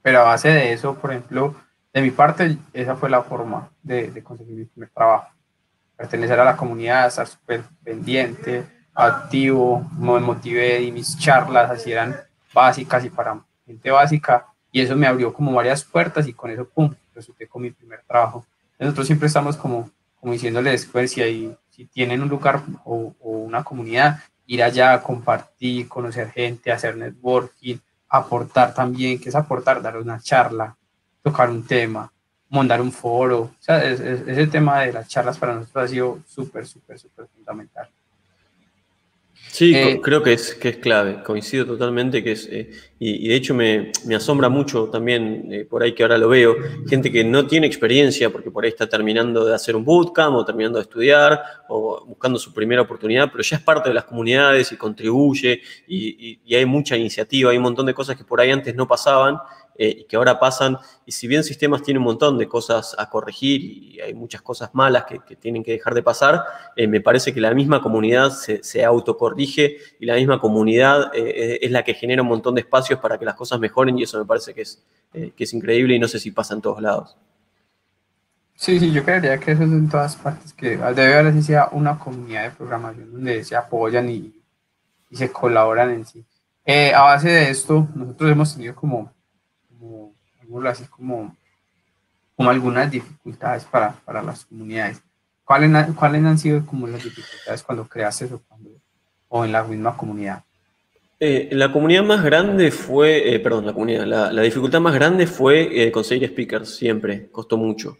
S2: pero a base de eso, por ejemplo, de mi parte, esa fue la forma de conseguir mi primer trabajo. Pertenecer a la comunidad, estar súper pendiente, activo, me motivé y mis charlas así eran básicas y para gente básica, y eso me abrió como varias puertas y con eso, pum, resulté con mi primer trabajo. Nosotros siempre estamos como diciéndoles, pues, si tienen un lugar o una comunidad, ir allá, compartir, conocer gente, hacer networking, aportar también. ¿Qué es aportar? Dar una charla, tocar un tema, montar un foro. O sea, ese tema de las charlas para nosotros ha sido súper, súper, súper fundamental.
S3: Sí, creo que es clave, coincido totalmente que es, y de hecho me asombra mucho también, por ahí que ahora lo veo, gente que no tiene experiencia porque por ahí está terminando de hacer un bootcamp o terminando de estudiar o buscando su primera oportunidad, pero ya es parte de las comunidades y contribuye y hay mucha iniciativa, hay un montón de cosas que por ahí antes no pasaban y que ahora pasan, y si bien sistemas tiene un montón de cosas a corregir y hay muchas cosas malas que tienen que dejar de pasar, me parece que la misma comunidad se autocorrige y la misma comunidad es la que genera un montón de espacios para que las cosas mejoren y eso me parece que es increíble y no sé si pasa en todos lados.
S2: Sí, sí, yo creería que eso es en todas partes, que debe haber así sea una comunidad de programación donde se apoyan y se colaboran en sí. A base de esto, nosotros hemos tenido así, como algunas dificultades para las comunidades. ¿Cuáles han sido como las dificultades cuando creaste eso o en la misma comunidad?
S3: La comunidad más grande fue, perdón, la dificultad más grande fue conseguir speakers, siempre, costó mucho.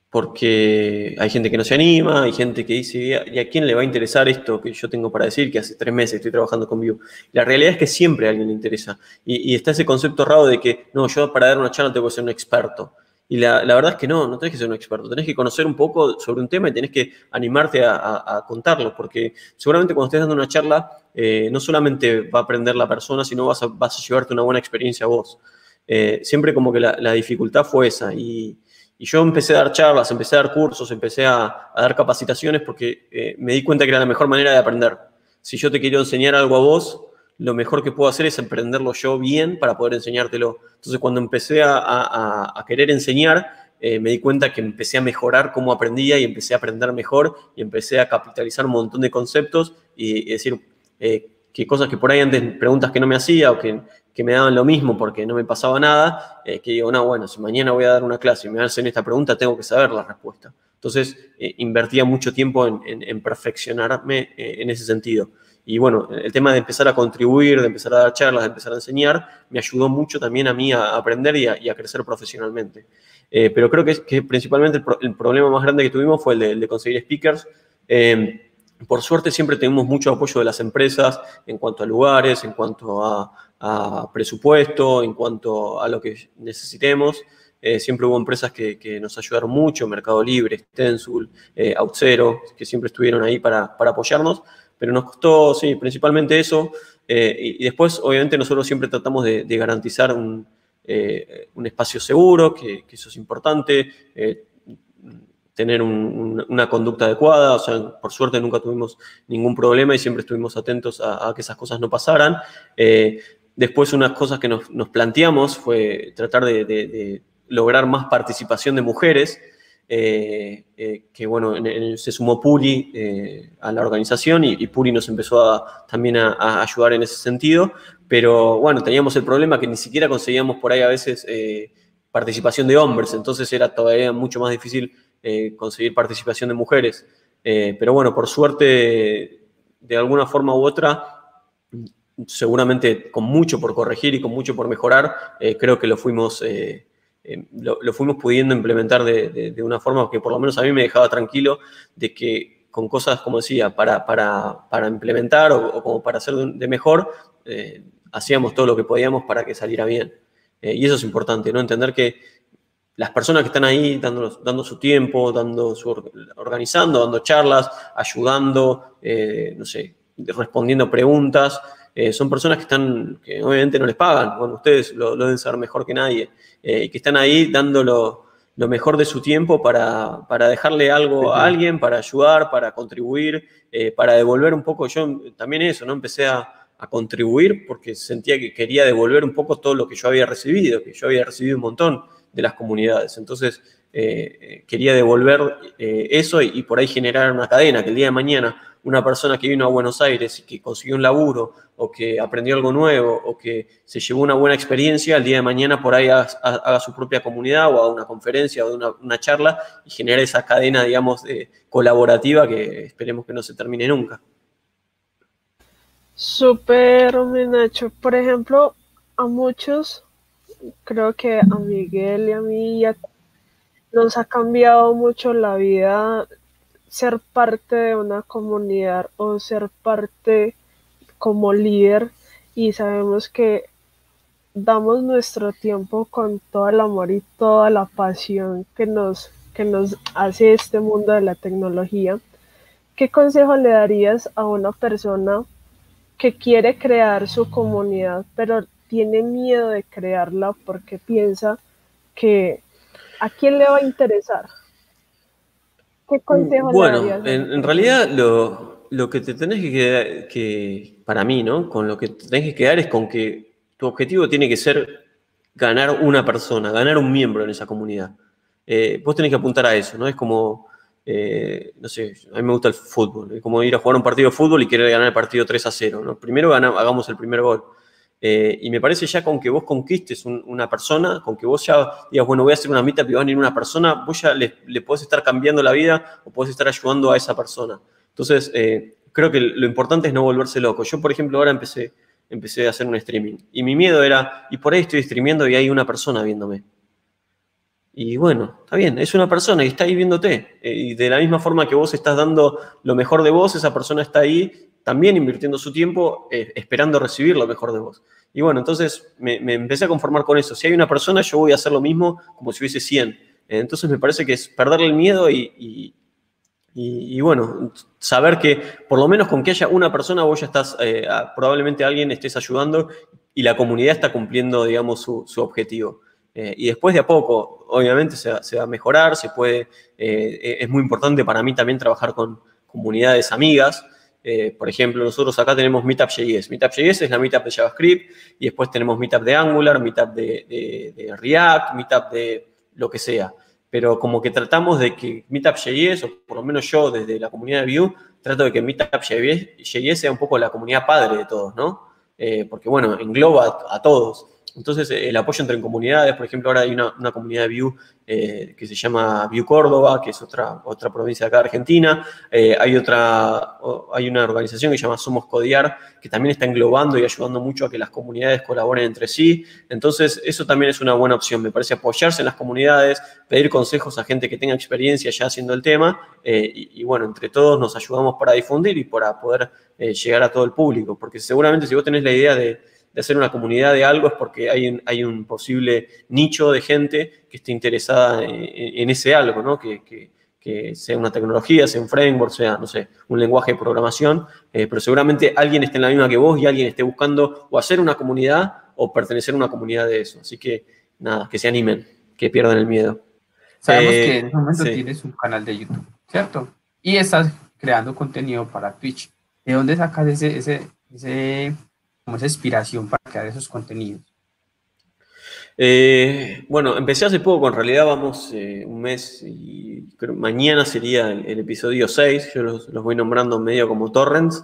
S3: Porque hay gente que no se anima, hay gente que dice, ¿y a quién le va a interesar esto que yo tengo para decir, que hace 3 meses estoy trabajando con Vue? La realidad es que siempre a alguien le interesa. Y está ese concepto raro de que, no, yo para dar una charla tengo que ser un experto. Y la verdad es que no tenés que ser un experto, tenés que conocer un poco sobre un tema y tenés que animarte a contarlo, porque seguramente cuando estés dando una charla, no solamente va a aprender la persona, sino vas a llevarte una buena experiencia a vos. Siempre como que la dificultad fue esa. Y yo empecé a dar charlas, empecé a dar cursos, empecé a dar capacitaciones porque me di cuenta que era la mejor manera de aprender. Si yo te quiero enseñar algo a vos, lo mejor que puedo hacer es aprenderlo yo bien para poder enseñártelo. Entonces, cuando empecé a querer enseñar, me di cuenta que empecé a mejorar cómo aprendía y empecé a aprender mejor y empecé a capitalizar un montón de conceptos y decir que cosas que por ahí antes, preguntas que no me hacía o que me daban lo mismo porque no me pasaba nada, que digo, no, bueno, si mañana voy a dar una clase y me hacen esta pregunta, tengo que saber la respuesta. Entonces, invertía mucho tiempo en perfeccionarme en ese sentido. Y bueno, el tema de empezar a contribuir, de empezar a dar charlas, de empezar a enseñar, me ayudó mucho también a mí a aprender y a crecer profesionalmente. Pero creo que principalmente el problema más grande que tuvimos fue el de conseguir speakers. Por suerte siempre tenemos mucho apoyo de las empresas en cuanto a lugares, en cuanto a presupuesto, en cuanto a lo que necesitemos. Siempre hubo empresas que nos ayudaron mucho, Mercado Libre, Stencil, Auth0, que siempre estuvieron ahí para apoyarnos, pero nos costó, sí, principalmente eso. Y después, obviamente, nosotros siempre tratamos de garantizar un espacio seguro, que eso es importante, tener una conducta adecuada, o sea, por suerte nunca tuvimos ningún problema y siempre estuvimos atentos a que esas cosas no pasaran. Después, unas cosas que nos planteamos fue tratar de lograr más participación de mujeres, que bueno, se sumó Puri a la organización y Puri nos empezó también a ayudar en ese sentido, pero bueno, teníamos el problema que ni siquiera conseguíamos por ahí a veces participación de hombres, entonces era todavía mucho más difícil conseguir participación de mujeres. Pero bueno, por suerte, de alguna forma u otra, seguramente con mucho por corregir y con mucho por mejorar, creo que lo fuimos pudiendo implementar de una forma que por lo menos a mí me dejaba tranquilo de que con cosas, como decía, para implementar o como para hacer de mejor, hacíamos todo lo que podíamos para que saliera bien. Y eso es importante, ¿no? Entender que las personas que están ahí dando su tiempo, organizando, dando charlas, ayudando, no sé, respondiendo preguntas, son personas que obviamente no les pagan, bueno, ustedes lo deben saber mejor que nadie, y que están ahí dando lo mejor de su tiempo para dejarle algo a alguien, para ayudar, para contribuir, para devolver un poco. Yo también eso, ¿no? Empecé a contribuir porque sentía que quería devolver un poco todo lo que yo había recibido un montón de las comunidades. Entonces, quería devolver eso y por ahí generar una cadena, que el día de mañana una persona que vino a Buenos Aires y que consiguió un laburo o que aprendió algo nuevo o que se llevó una buena experiencia, el día de mañana por ahí haga su propia comunidad o haga una conferencia o una charla y genere esa cadena, digamos, colaborativa que esperemos que no se termine nunca.
S1: Súper, Nacho. Por ejemplo, a muchos, creo que a Miguel y a mí nos ha cambiado mucho la vida ser parte de una comunidad o ser parte como líder, y sabemos que damos nuestro tiempo con todo el amor y toda la pasión que nos hace este mundo de la tecnología. ¿Qué consejo le darías a una persona que quiere crear su comunidad, pero tiene miedo de crearla porque piensa que a quién le va a interesar? ¿Qué consejo le darías?
S3: Bueno, en realidad lo que te tenés que, para mí, ¿no? Con lo que te tenés que quedar es con que tu objetivo tiene que ser ganar una persona, ganar un miembro en esa comunidad. Vos tenés que apuntar a eso, ¿no? Es como, no sé, a mí me gusta el fútbol, es como ir a jugar un partido de fútbol y querer ganar el partido 3-0, ¿no? Primero hagamos el primer gol. Y me parece ya con que vos conquistes una persona, con que vos ya digas, bueno, voy a hacer una meetup y va a venir una persona, vos ya le podés estar cambiando la vida o podés estar ayudando a esa persona. Entonces, creo que lo importante es no volverse loco. Yo, por ejemplo, ahora empecé a hacer un streaming y mi miedo era, y por ahí estoy streameando y hay una persona viéndome. Y bueno, está bien, es una persona y está ahí viéndote. Y de la misma forma que vos estás dando lo mejor de vos, esa persona está ahí también invirtiendo su tiempo, esperando recibir lo mejor de vos. Y bueno, entonces me empecé a conformar con eso. Si hay una persona, yo voy a hacer lo mismo como si hubiese 100. Entonces me parece que es perderle el miedo y bueno, saber que por lo menos con que haya una persona, vos ya estás, probablemente a alguien estés ayudando y la comunidad está cumpliendo, digamos, su objetivo. Y después de a poco, obviamente se va a mejorar, se puede, es muy importante para mí también trabajar con comunidades amigas. Por ejemplo, nosotros acá tenemos Meetup.js. Meetup.js es la Meetup de JavaScript y después tenemos Meetup de Angular, Meetup de React, Meetup de lo que sea. Pero como que tratamos de que Meetup.js, o por lo menos yo desde la comunidad de Vue, trato de que Meetup.js sea un poco la comunidad padre de todos, ¿no? Porque bueno, engloba a todos. Entonces, el apoyo entre comunidades, por ejemplo, ahora hay una comunidad de Vue que se llama Vue Córdoba, que es otra provincia de acá de Argentina. Hay una organización que se llama Somos Codiar, que también está englobando y ayudando mucho a que las comunidades colaboren entre sí. Entonces, eso también es una buena opción. Me parece apoyarse en las comunidades, pedir consejos a gente que tenga experiencia ya haciendo el tema. Y bueno, entre todos nos ayudamos para difundir y para poder llegar a todo el público. Porque seguramente si vos tenés la idea de hacer una comunidad de algo es porque hay un posible nicho de gente que esté interesada en ese algo, ¿no? Que sea una tecnología, sea un framework, sea, no sé, un lenguaje de programación, pero seguramente alguien esté en la misma que vos y alguien esté buscando o hacer una comunidad o pertenecer a una comunidad de eso. Así que, nada, que se animen, que pierdan el miedo.
S2: Sabemos que en este momento
S3: sí.
S2: tienes un canal de YouTube, ¿cierto? Y estás creando contenido para Twitch. ¿De dónde sacas como esa inspiración para crear esos contenidos?
S3: Bueno, empecé hace poco, en realidad vamos un mes y creo, mañana sería el episodio 6, yo los voy nombrando medio como torrents,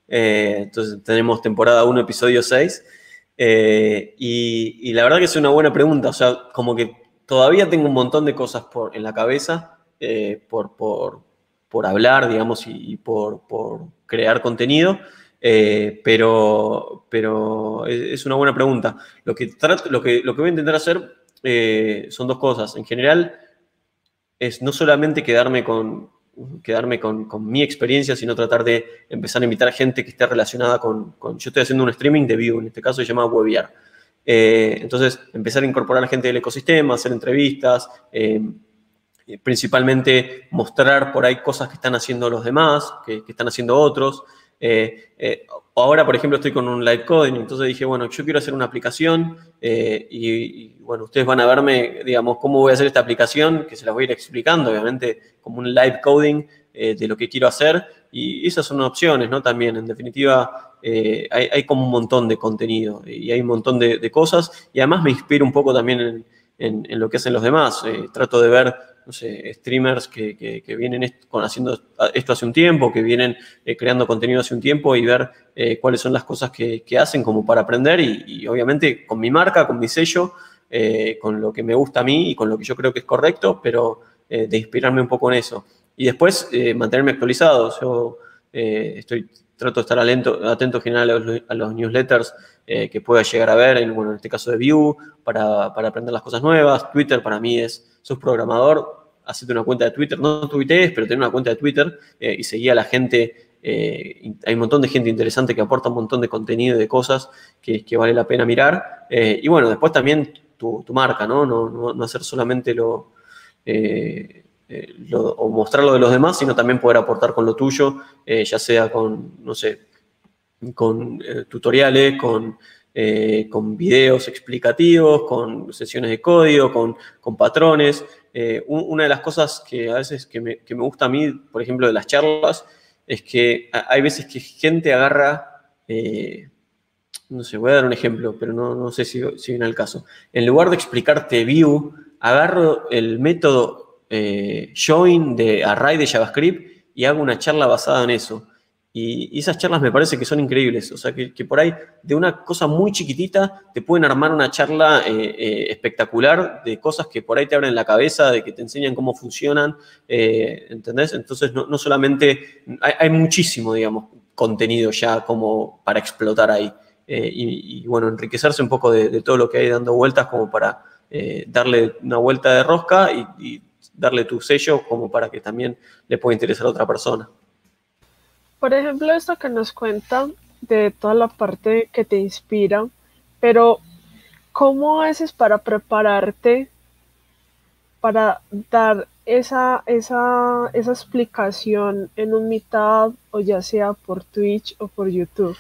S3: entonces tenemos temporada 1, episodio 6, y la verdad que es una buena pregunta, o sea, como que todavía tengo un montón de cosas en la cabeza por hablar, digamos, y por crear contenido. Pero es una buena pregunta. Lo que voy a intentar hacer son dos cosas. En general, es no solamente quedarme con mi experiencia, sino tratar de empezar a invitar a gente que esté relacionada con yo estoy haciendo un streaming de Vue, en este caso se llama Webear. Entonces, empezar a incorporar a gente del ecosistema, hacer entrevistas, principalmente mostrar por ahí cosas que están haciendo los demás, que están haciendo otros. Ahora, por ejemplo, estoy con un live coding, entonces dije, bueno, yo quiero hacer una aplicación y bueno, ustedes van a verme, digamos, cómo voy a hacer esta aplicación, que se las voy a ir explicando, obviamente, como un live coding de lo que quiero hacer, y esas son opciones, ¿no? También, en definitiva, hay como un montón de contenido y hay un montón de cosas, y además me inspiro un poco también en lo que hacen los demás. Trato de ver, no sé, streamers que vienen haciendo esto hace un tiempo, que vienen creando contenido hace un tiempo y ver cuáles son las cosas que hacen como para aprender y obviamente con mi marca, con mi sello, con lo que me gusta a mí y con lo que yo creo que es correcto, pero de inspirarme un poco en eso. Y después mantenerme actualizado. Yo trato de estar atento en general a los newsletters que pueda llegar a ver, en este caso de Vue, para aprender las cosas nuevas. Twitter para mí sos programador, hacete una cuenta de Twitter, no tuitees, pero ten una cuenta de Twitter y seguí a la gente. Hay un montón de gente interesante que aporta un montón de contenido y de cosas que vale la pena mirar. Y bueno, después también tu marca, ¿no? No hacer solamente o mostrar lo de los demás, sino también poder aportar con lo tuyo, ya sea con, no sé, con tutoriales, con videos explicativos, con sesiones de código, con patrones. Una de las cosas que a veces que me gusta a mí, por ejemplo, de las charlas, es que hay veces que gente agarra, no sé, voy a dar un ejemplo, pero no sé si viene al caso. En lugar de explicarte Vue, agarro el método join de array de JavaScript y hago una charla basada en eso. Y esas charlas me parece que son increíbles. O sea, que por ahí de una cosa muy chiquitita te pueden armar una charla espectacular de cosas que por ahí te abren la cabeza, de que te enseñan cómo funcionan. ¿Entendés? Entonces, no solamente... Hay muchísimo, digamos, contenido ya como para explotar ahí. Y bueno, enriquecerse un poco de todo lo que hay dando vueltas como para darle una vuelta de rosca y darle tu sello como para que también le pueda interesar a otra persona.
S1: Por ejemplo, esto que nos cuenta de toda la parte que te inspira, pero ¿cómo haces para prepararte para dar esa explicación en un Meetup o ya sea por Twitch o por YouTube?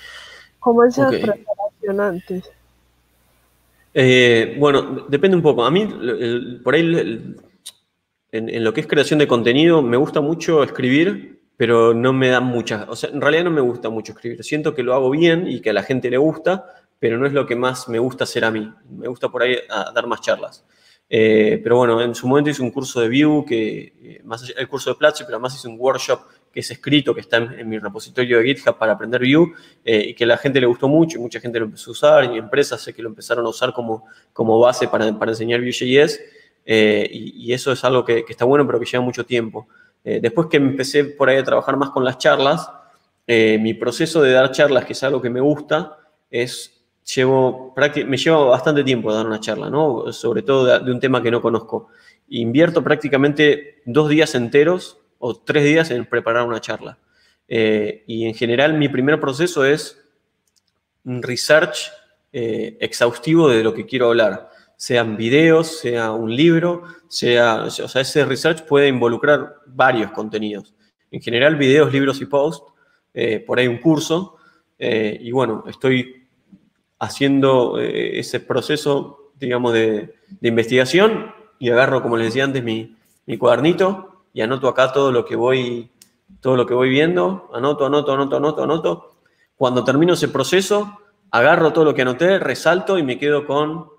S1: ¿Cómo es esa preparación antes?
S3: Bueno, depende un poco. A mí, por ahí, en lo que es creación de contenido, me gusta mucho escribir, pero no me da muchas... O sea, en realidad no me gusta mucho escribir. Siento que lo hago bien y que a la gente le gusta, pero no es lo que más me gusta hacer a mí. Me gusta por ahí dar más charlas. Pero bueno, en su momento hice un curso de Vue, más allá del curso de Platzi, pero además hice un workshop que es escrito, que está en mi repositorio de GitHub para aprender Vue, y que a la gente le gustó mucho, y mucha gente lo empezó a usar, y empresas sé que lo empezaron a usar como base para enseñar Vue.js, y eso es algo que está bueno, pero que lleva mucho tiempo. Después que empecé por ahí a trabajar más con las charlas, mi proceso de dar charlas, que es algo que me gusta, me lleva bastante tiempo dar una charla, ¿no? Sobre todo de un tema que no conozco. Invierto prácticamente 2 días enteros o 3 días en preparar una charla. Y en general mi primer proceso es un research exhaustivo de lo que quiero hablar. Sean videos, sea un libro, o sea, ese research puede involucrar varios contenidos. En general, videos, libros y posts, por ahí un curso. Y bueno, estoy haciendo ese proceso, digamos, de investigación y agarro, como les decía antes, mi cuadernito y anoto acá todo lo que voy viendo, anoto. Cuando termino ese proceso, agarro todo lo que anoté, resalto y me quedo con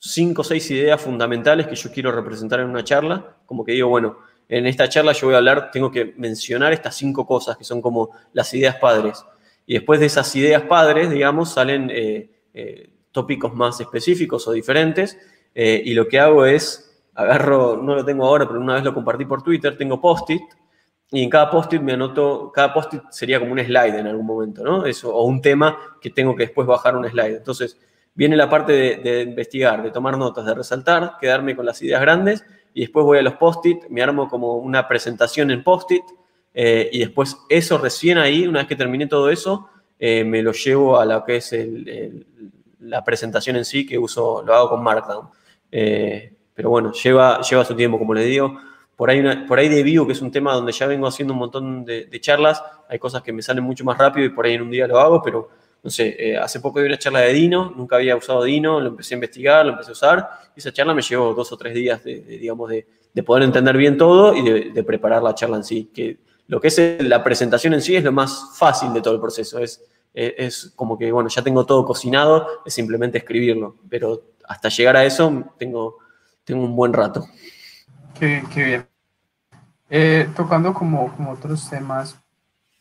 S3: 5 o 6 ideas fundamentales que yo quiero representar en una charla. Como que digo, bueno, en esta charla yo voy a hablar, tengo que mencionar estas 5 cosas que son como las ideas padres. Y después de esas ideas padres, digamos, salen tópicos más específicos o diferentes. Y lo que hago es, agarro, no lo tengo ahora, pero una vez lo compartí por Twitter, tengo post-it. Y en cada post-it me anoto, cada post-it sería como un slide en algún momento, ¿no? Eso, o un tema que tengo que después bajar un slide. Entonces, viene la parte de investigar, de tomar notas, de resaltar, quedarme con las ideas grandes y después voy a los post-it, me armo como una presentación en post-it y después eso recién ahí, una vez que terminé todo eso, me lo llevo a lo que es la presentación en sí, que lo hago con Markdown. Pero bueno, lleva su tiempo, como les digo. Por ahí de Vue, que es un tema donde ya vengo haciendo un montón de charlas, hay cosas que me salen mucho más rápido y por ahí en un día lo hago, pero no sé, hace poco di una charla de Dino, nunca había usado Dino, lo empecé a investigar, lo empecé a usar, y esa charla me llevó 2 o 3 días de poder entender bien todo y de preparar la charla en sí, que lo que es la presentación en sí es lo más fácil de todo el proceso, es como que, bueno, ya tengo todo cocinado, es simplemente escribirlo, pero hasta llegar a eso tengo tengo un buen rato.
S2: Qué bien. Tocando como otros temas,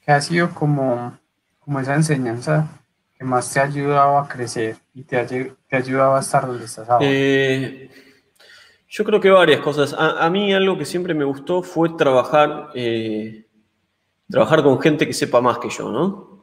S2: ¿qué ha sido como esa enseñanza que más te ha ayudado a crecer y te ha ayudado a estar donde estás ahora?
S3: Yo creo que varias cosas. A mí algo que siempre me gustó fue trabajar con gente que sepa más que yo, ¿no?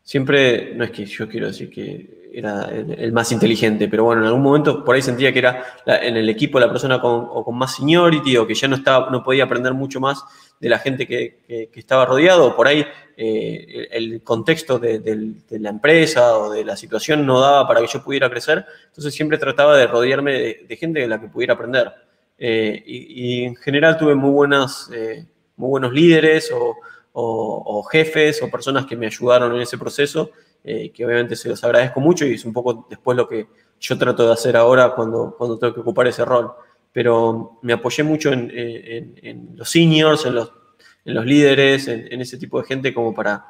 S3: Siempre, no es que yo quiero decir que era el más inteligente, pero bueno, en algún momento por ahí sentía que era en el equipo la persona con más seniority o que ya no podía aprender mucho más de la gente que estaba rodeado, o por ahí el contexto de la empresa o de la situación no daba para que yo pudiera crecer, entonces siempre trataba de rodearme de gente de la que pudiera aprender. Y en general tuve muy buenos líderes o jefes o personas que me ayudaron en ese proceso, que obviamente se los agradezco mucho y es un poco después lo que yo trato de hacer ahora cuando tengo que ocupar ese rol. Pero me apoyé mucho en los seniors, en los líderes, en ese tipo de gente como para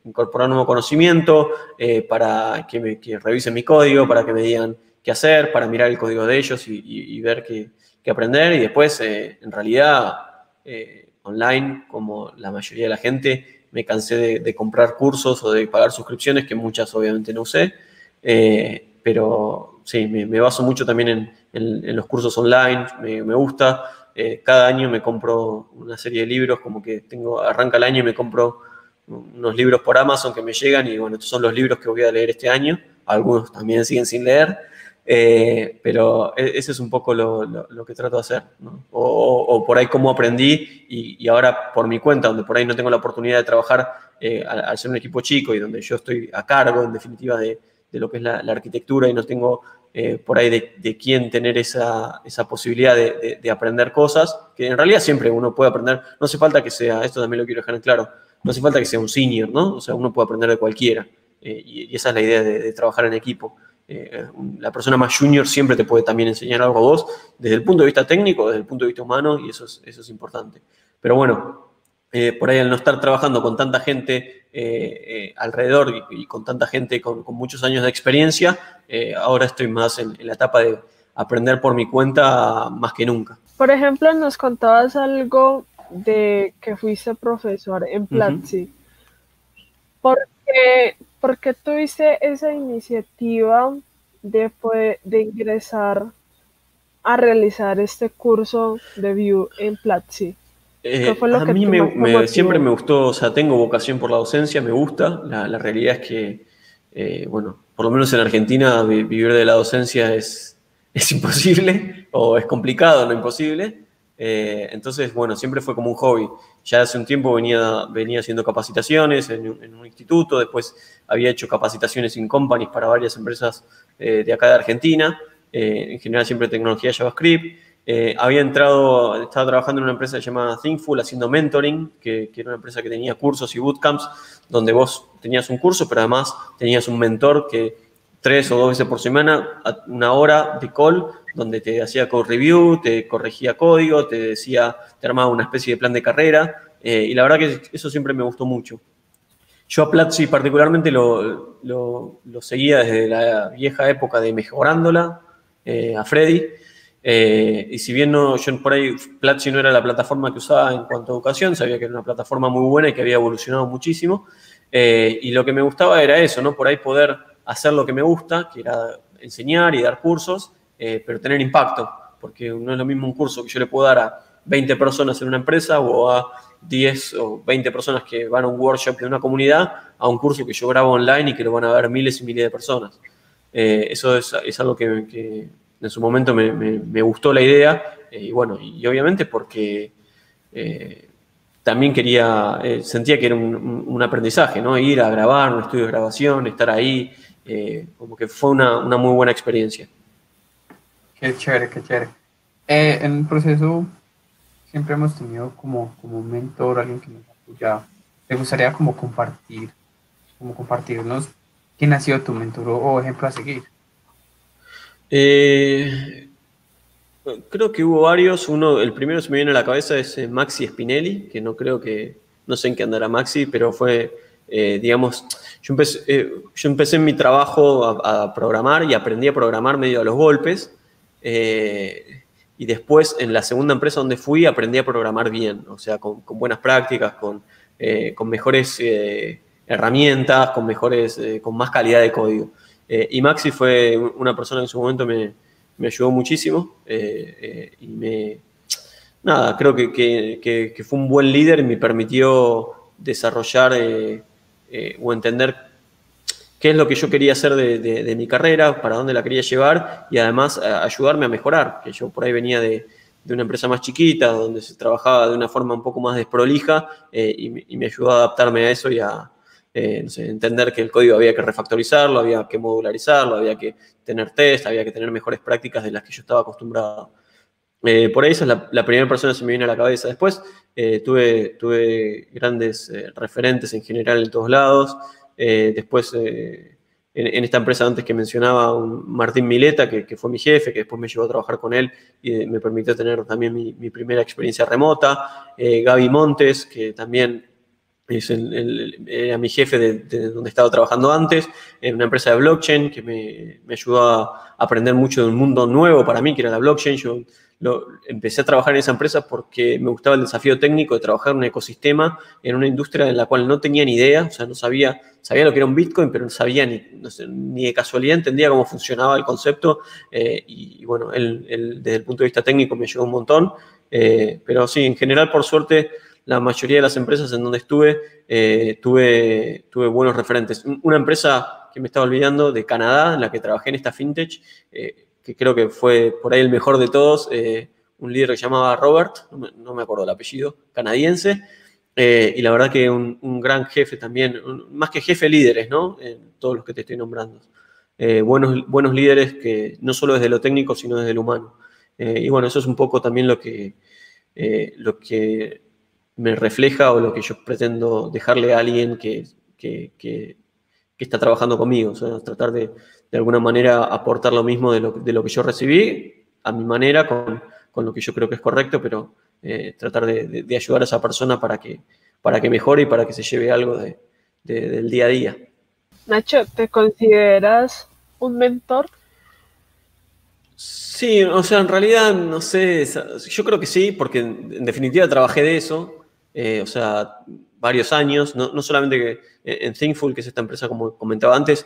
S3: incorporar nuevo conocimiento, para que revisen mi código, para que me digan qué hacer, para mirar el código de ellos y ver qué aprender. Y después, en realidad, online, como la mayoría de la gente, me cansé de comprar cursos o de pagar suscripciones, que muchas obviamente no usé. Pero sí, me baso mucho también en los cursos online, me gusta. Cada año me compro una serie de libros, como que arranca el año y me compro unos libros por Amazon que me llegan y bueno, estos son los libros que voy a leer este año. Algunos también siguen sin leer, pero ese es un poco lo que trato de hacer, ¿no? O por ahí cómo aprendí y ahora por mi cuenta, donde por ahí no tengo la oportunidad de trabajar al ser un equipo chico y donde yo estoy a cargo, en definitiva, de lo que es la arquitectura y no tengo por ahí de quién tener esa posibilidad de aprender cosas, que en realidad siempre uno puede aprender, no hace falta que sea, esto también lo quiero dejar en claro, no hace falta que sea un senior, ¿no? O sea, uno puede aprender de cualquiera, y esa es la idea de trabajar en equipo. La persona más junior siempre te puede también enseñar algo a vos, desde el punto de vista técnico, desde el punto de vista humano, y eso es importante. Pero bueno, por ahí al no estar trabajando con tanta gente alrededor y con tanta gente con muchos años de experiencia, ahora estoy más en la etapa de aprender por mi cuenta más que nunca.
S1: Por ejemplo, nos contabas algo de que fuiste profesor en Platzi. ¿Por qué tuviste esa iniciativa de ingresar a realizar este curso de Vue en Platzi?
S3: A mí siempre me gustó, o sea, tengo vocación por la docencia, me gusta. La realidad es que, bueno, por lo menos en Argentina vivir de la docencia es imposible, o es complicado, no imposible. Entonces, bueno, siempre fue como un hobby. Ya hace un tiempo venía haciendo capacitaciones en un instituto, después había hecho capacitaciones in companies para varias empresas de acá de Argentina, en general siempre tecnología JavaScript. Estaba trabajando en una empresa llamada Thinkful haciendo mentoring, que era una empresa que tenía cursos y bootcamps, donde vos tenías un curso, pero además tenías un mentor que 3 o 2 veces por semana, una hora de call, donde te hacía code review, te corregía código, te armaba una especie de plan de carrera, y la verdad que eso siempre me gustó mucho. Yo a Platzi particularmente lo seguía desde la vieja época de Mejorándola, a Freddy. Y si bien yo por ahí Platzi no era la plataforma que usaba en cuanto a educación, sabía que era una plataforma muy buena y que había evolucionado muchísimo. Y lo que me gustaba era eso, ¿no? Por ahí poder hacer lo que me gusta, que era enseñar y dar cursos, pero tener impacto. Porque no es lo mismo un curso que yo le puedo dar a 20 personas en una empresa o a 10 o 20 personas que van a un workshop de una comunidad, a un curso que yo grabo online y que lo van a ver miles y miles de personas. Eso es algo que en su momento me gustó la idea, y bueno, y obviamente porque también sentía que era un aprendizaje, ¿no? Ir a grabar, un estudio de grabación, estar ahí, como que fue una muy buena experiencia.
S2: Qué chévere, qué chévere. En el proceso siempre hemos tenido como un mentor, alguien que nos ha apoyado. ¿Te gustaría como compartirnos quién ha sido tu mentor o ejemplo a seguir?
S3: Creo que hubo varios. El primero que se me viene a la cabeza es Maxi Spinelli, que no sé en qué andará Maxi, pero fue, digamos, yo empecé en mi trabajo a programar y aprendí a programar medio a los golpes. Y después, en la segunda empresa donde fui, aprendí a programar bien, o sea, con buenas prácticas, con mejores herramientas, con más calidad de código. Y Maxi fue una persona que en su momento me ayudó muchísimo nada, creo que fue un buen líder y me permitió desarrollar o entender qué es lo que yo quería hacer de mi carrera, para dónde la quería llevar y además ayudarme a mejorar, que yo por ahí venía de una empresa más chiquita, donde se trabajaba de una forma un poco más desprolija y me ayudó a adaptarme a eso y a no sé, entender que el código había que refactorizarlo, había que modularizarlo, había que tener test, había que tener mejores prácticas de las que yo estaba acostumbrado. Por ahí esa es la primera persona que se me viene a la cabeza. Después tuve grandes referentes en general en todos lados. Después, en esta empresa antes que mencionaba, un Martín Mileta, que fue mi jefe, que después me llevó a trabajar con él y me permitió tener también mi primera experiencia remota. Gaby Montes, que también era mi jefe de donde estaba trabajando antes, en una empresa de blockchain que me ayudó a aprender mucho de un mundo nuevo para mí, que era la blockchain. Yo empecé a trabajar en esa empresa porque me gustaba el desafío técnico de trabajar en un ecosistema, en una industria en la cual no tenía ni idea, o sea, no sabía lo que era un Bitcoin, pero no sabía ni de casualidad entendía cómo funcionaba el concepto. Y bueno, él desde el punto de vista técnico me ayudó un montón. Pero sí, en general, por suerte, la mayoría de las empresas en donde estuve, tuve buenos referentes. Una empresa que me estaba olvidando, de Canadá, en la que trabajé en esta fintech, que creo que fue por ahí el mejor de todos, un líder que se llamaba Robert, no me acuerdo el apellido, canadiense, y la verdad que un gran jefe también, más que jefe, líderes, ¿no? Todos los que te estoy nombrando. Buenos líderes que no solo desde lo técnico, sino desde lo humano. Y bueno, eso es un poco también lo que me refleja o lo que yo pretendo dejarle a alguien que está trabajando conmigo. O sea, tratar de alguna manera aportar lo mismo de lo que yo recibí, a mi manera, con lo que yo creo que es correcto, pero tratar de ayudar a esa persona para que mejore y para que se lleve algo del día a día.
S1: Nacho, ¿te consideras un mentor?
S3: Sí, o sea, en realidad, no sé, yo creo que sí, porque en definitiva trabajé de eso, o sea, varios años, no solamente que en Thinkful, que es esta empresa como comentaba antes,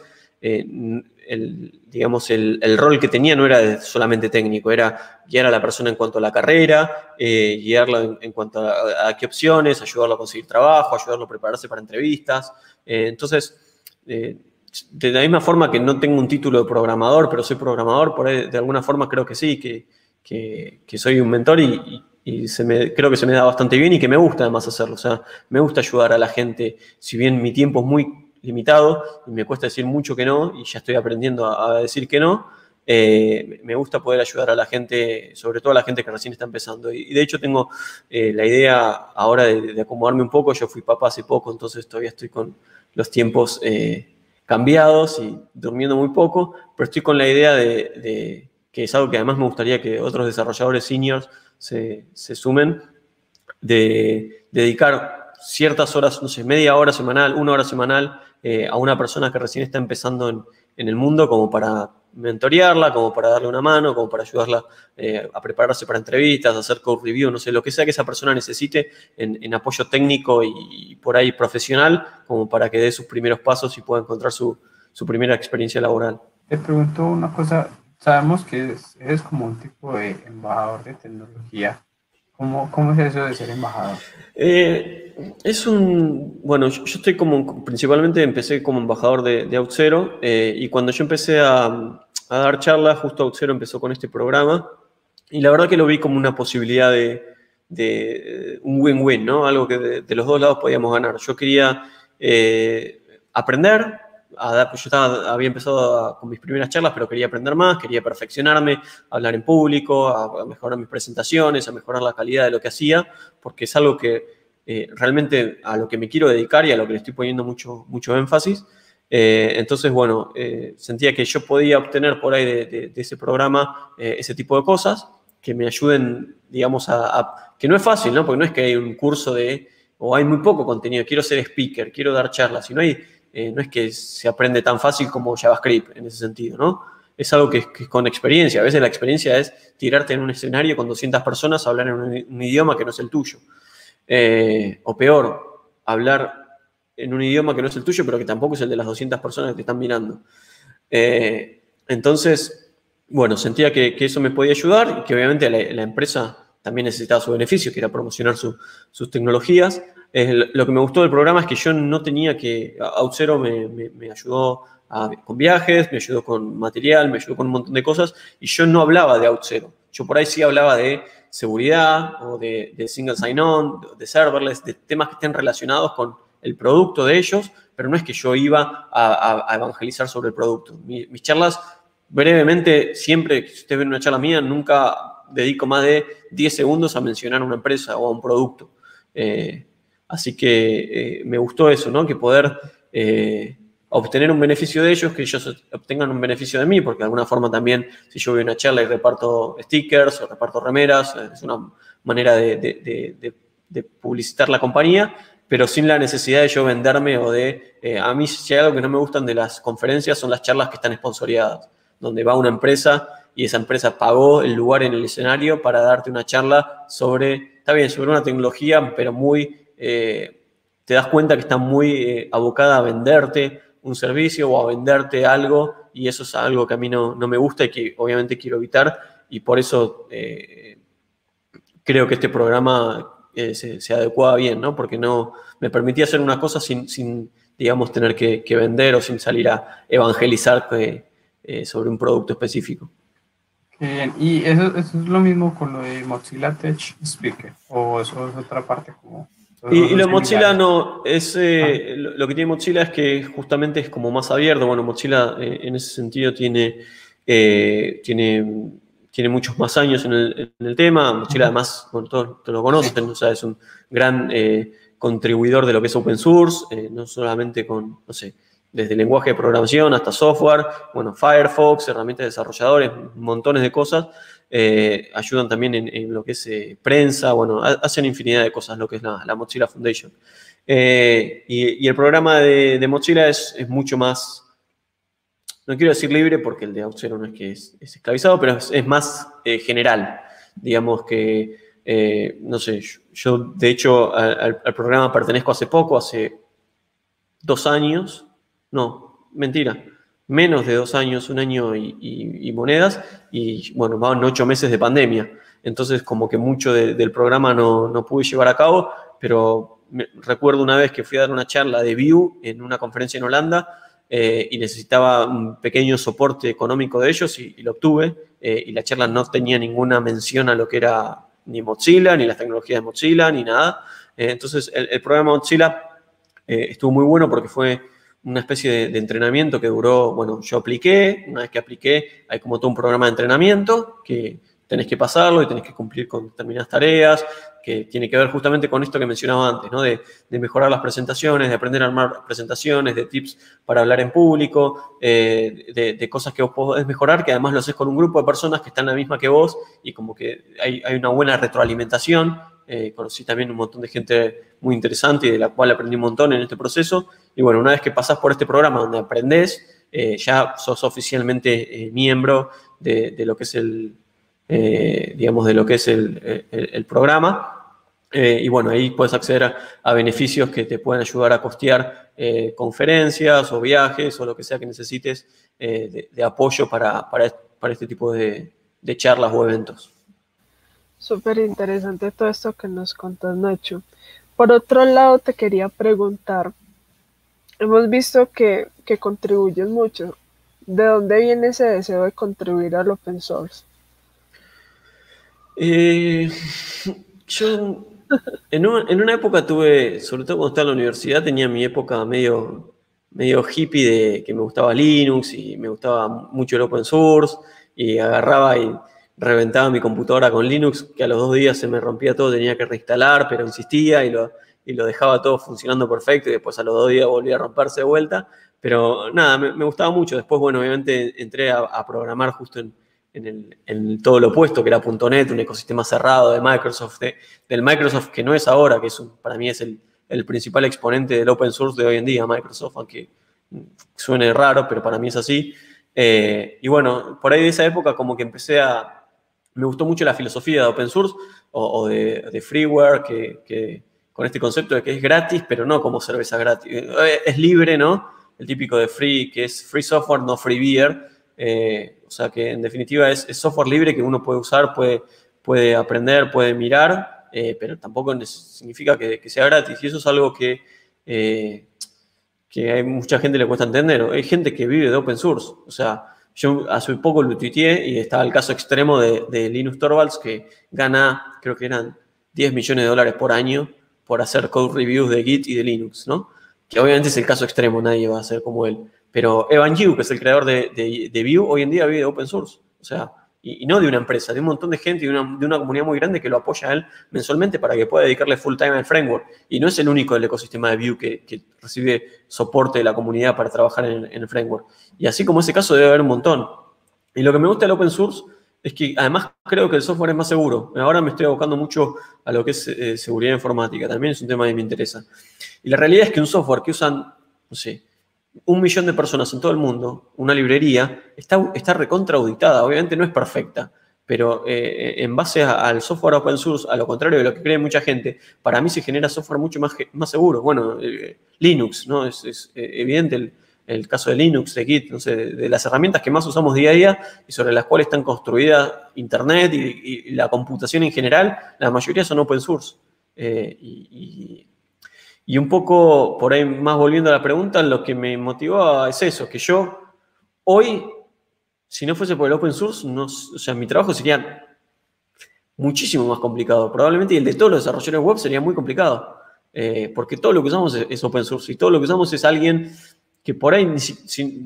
S3: digamos, el rol que tenía no era solamente técnico, era guiar a la persona en cuanto a la carrera, guiarla en cuanto a qué opciones, ayudarlo a conseguir trabajo, ayudarlo a prepararse para entrevistas. Entonces, de la misma forma que no tengo un título de programador, pero soy programador, por ahí, de alguna forma creo que sí, que soy un mentor y creo que se me da bastante bien y que me gusta además hacerlo. O sea, me gusta ayudar a la gente, si bien mi tiempo es muy limitado y me cuesta decir mucho que no, y ya estoy aprendiendo a decir que no, me gusta poder ayudar a la gente, sobre todo a la gente que recién está empezando. Y de hecho tengo la idea ahora de acomodarme un poco. Yo fui papá hace poco, entonces todavía estoy con los tiempos cambiados y durmiendo muy poco, pero estoy con la idea de que es algo que además me gustaría que otros desarrolladores seniors se sumen, de dedicar ciertas horas, no sé, media hora semanal, una hora semanal, a una persona que recién está empezando en el mundo, como para mentorearla, como para darle una mano, como para ayudarla a prepararse para entrevistas, a hacer code review, no sé, lo que sea que esa persona necesite en apoyo técnico y por ahí profesional, como para que dé sus primeros pasos y pueda encontrar su primera experiencia laboral.
S2: Te pregunto una cosa, sabemos que eres como un tipo de embajador de tecnología. ¿Cómo es eso de ser embajador?
S3: Bueno, yo estoy principalmente empecé como embajador de Auth0, y cuando yo empecé a dar charlas, justo Auth0 empezó con este programa, y la verdad que lo vi como una posibilidad de un win-win, ¿no? Algo que de los dos lados podíamos ganar. Yo quería aprender. Había empezado con mis primeras charlas, pero quería aprender más, quería perfeccionarme, a hablar en público, a mejorar mis presentaciones, a mejorar la calidad de lo que hacía, porque es algo que realmente a lo que me quiero dedicar y a lo que le estoy poniendo mucho énfasis. Entonces, bueno, sentía que yo podía obtener por ahí de ese programa ese tipo de cosas que me ayuden, digamos, que no es fácil, ¿no? Porque no es que hay un curso o hay muy poco contenido, quiero ser speaker, quiero dar charlas, sino no es que se aprende tan fácil como JavaScript en ese sentido, ¿no? es algo que es con experiencia. A veces la experiencia es tirarte en un escenario con 200 personas a hablar en un idioma que no es el tuyo. O peor, hablar en un idioma que no es el tuyo, pero que tampoco es el de las 200 personas que te están mirando. Entonces, bueno, sentía que eso me podía ayudar y que obviamente la empresa también necesitaba su beneficio, que era promocionar sus tecnologías. Lo que me gustó del programa es que yo no tenía que... OutZero me ayudó con viajes, me ayudó con material, me ayudó con un montón de cosas, y yo no hablaba de OutZero. Yo por ahí sí hablaba de seguridad o de single sign-on, de serverless, de temas que estén relacionados con el producto de ellos, pero no es que yo iba a evangelizar sobre el producto. Mis charlas, brevemente, siempre que usted ve una charla mía, nunca dedico más de 10 segundos a mencionar una empresa o a un producto. Así que me gustó eso, ¿no? Que poder obtener un beneficio de ellos, que ellos obtengan un beneficio de mí, porque de alguna forma también, si yo voy a una charla y reparto stickers o reparto remeras, es una manera de publicitar la compañía, pero sin la necesidad de yo venderme o a mí, si hay algo que no me gustan de las conferencias, son las charlas que están sponsoreadas, donde va una empresa y esa empresa pagó el lugar en el escenario para darte una charla sobre una tecnología, pero te das cuenta que está muy abocada a venderte un servicio o a venderte algo, y eso es algo que a mí no me gusta y que obviamente quiero evitar, y por eso creo que este programa se adecuaba bien, ¿no? Porque no me permitía hacer una cosa sin digamos, tener que vender o sin salir a evangelizar sobre un producto específico.
S2: Bien. ¿Y eso es lo mismo con lo de Mozilla Tech Speaker? ¿O eso es otra parte?
S3: Y lo de Mozilla no, lo que tiene Mozilla es que justamente es como más abierto. Bueno, Mozilla en ese sentido tiene muchos más años en el tema. Mozilla además, bueno, todos lo conocen, o sea, es un gran contribuidor de lo que es open source, no solamente con, no sé, desde lenguaje de programación hasta software, bueno, Firefox, herramientas de desarrolladores, montones de cosas. Ayudan también en lo que es prensa, bueno, hacen infinidad de cosas lo que es la Mozilla Foundation. Y el programa de Mozilla es mucho más, no quiero decir libre porque el de OutZero no es que es esclavizado, pero es más general. Digamos que, no sé, yo de hecho al programa pertenezco hace poco, hace 2 años, no, mentira, menos de 2 años, 1 año y monedas, y bueno, van 8 meses de pandemia. Entonces, como que mucho del programa no pude llevar a cabo, pero recuerdo una vez que fui a dar una charla de Vue en una conferencia en Holanda y necesitaba un pequeño soporte económico de ellos y lo obtuve, y la charla no tenía ninguna mención a lo que era ni Mozilla, ni las tecnologías de Mozilla, ni nada. Entonces, el programa Mozilla estuvo muy bueno porque fue una especie de entrenamiento que duró, bueno, yo apliqué, una vez que apliqué hay como todo un programa de entrenamiento que tenés que pasarlo y tenés que cumplir con determinadas tareas, que tiene que ver justamente con esto que mencionaba antes, ¿no? De mejorar las presentaciones, de aprender a armar presentaciones, de tips para hablar en público, de cosas que vos podés mejorar, que además lo haces con un grupo de personas que están en la misma que vos y como que hay una buena retroalimentación. Conocí también un montón de gente muy interesante y de la cual aprendí un montón en este proceso. Y bueno, una vez que pasás por este programa donde aprendés, ya sos oficialmente miembro de lo que es digamos, de lo que es el programa. Y bueno, ahí puedes acceder a beneficios que te pueden ayudar a costear conferencias o viajes o lo que sea que necesites de apoyo para este tipo de charlas o eventos.
S1: Súper interesante todo esto que nos contás, Nacho. Por otro lado, te quería preguntar, hemos visto que contribuyes mucho. ¿De dónde viene ese deseo de contribuir al open source?
S3: Yo en una época tuve, sobre todo cuando estaba en la universidad, tenía mi época medio hippie de que me gustaba Linux y me gustaba mucho el open source, y agarraba y reventaba mi computadora con Linux, que a los 2 días se me rompía todo, tenía que reinstalar, pero insistía y lo dejaba todo funcionando perfecto, y después a los 2 días volvía a romperse de vuelta. Pero nada, me gustaba mucho. Después, bueno, obviamente entré a programar justo en todo lo opuesto, que era .NET, un ecosistema cerrado de Microsoft, del Microsoft que no es ahora, que para mí es el principal exponente del open source de hoy en día, Microsoft, aunque suene raro, pero para mí es así. Y bueno, por ahí de esa época como que me gustó mucho la filosofía de open source o de freeware, que con este concepto de que es gratis, pero no como cerveza gratis. Es libre, ¿no? El típico de free, que es free software, no free beer. O sea que en definitiva es software libre que uno puede usar, puede aprender, puede mirar, pero tampoco significa que sea gratis. Y eso es algo que hay mucha gente le cuesta entender. Hay gente que vive de open source. O sea, yo hace poco lo tuiteé y estaba el caso extremo de Linus Torvalds, que gana, creo que eran $10 millones por año por hacer code reviews de Git y de Linux, ¿no? Que obviamente es el caso extremo, nadie va a ser como él. Pero Evan You, que es el creador de Vue, hoy en día vive de open source. O sea, y no de una empresa, de un montón de gente, de una comunidad muy grande que lo apoya a él mensualmente para que pueda dedicarle full time al framework. Y no es el único del ecosistema de Vue que recibe soporte de la comunidad para trabajar en el framework. Y así como ese caso debe haber un montón. Y lo que me gusta del open source es que además creo que el software es más seguro. Ahora me estoy abocando mucho a lo que es seguridad informática. También es un tema que me interesa. Y la realidad es que un software que usan, no sé, 1 millón de personas en todo el mundo, una librería, está recontra auditada. Obviamente no es perfecta, pero en base al software open source, a lo contrario de lo que cree mucha gente, para mí se genera software mucho más seguro. Bueno, Linux, ¿no? Es evidente el caso de Linux, de Git, no sé, de las herramientas que más usamos día a día y sobre las cuales están construidas Internet y la computación en general, la mayoría son open source. Y un poco, por ahí más volviendo a la pregunta, lo que me motivó es eso, que yo hoy, si no fuese por el open source, o sea, mi trabajo sería muchísimo más complicado. Probablemente el de todos los desarrolladores web sería muy complicado, porque todo lo que usamos es open source y todo lo que usamos es alguien que por ahí,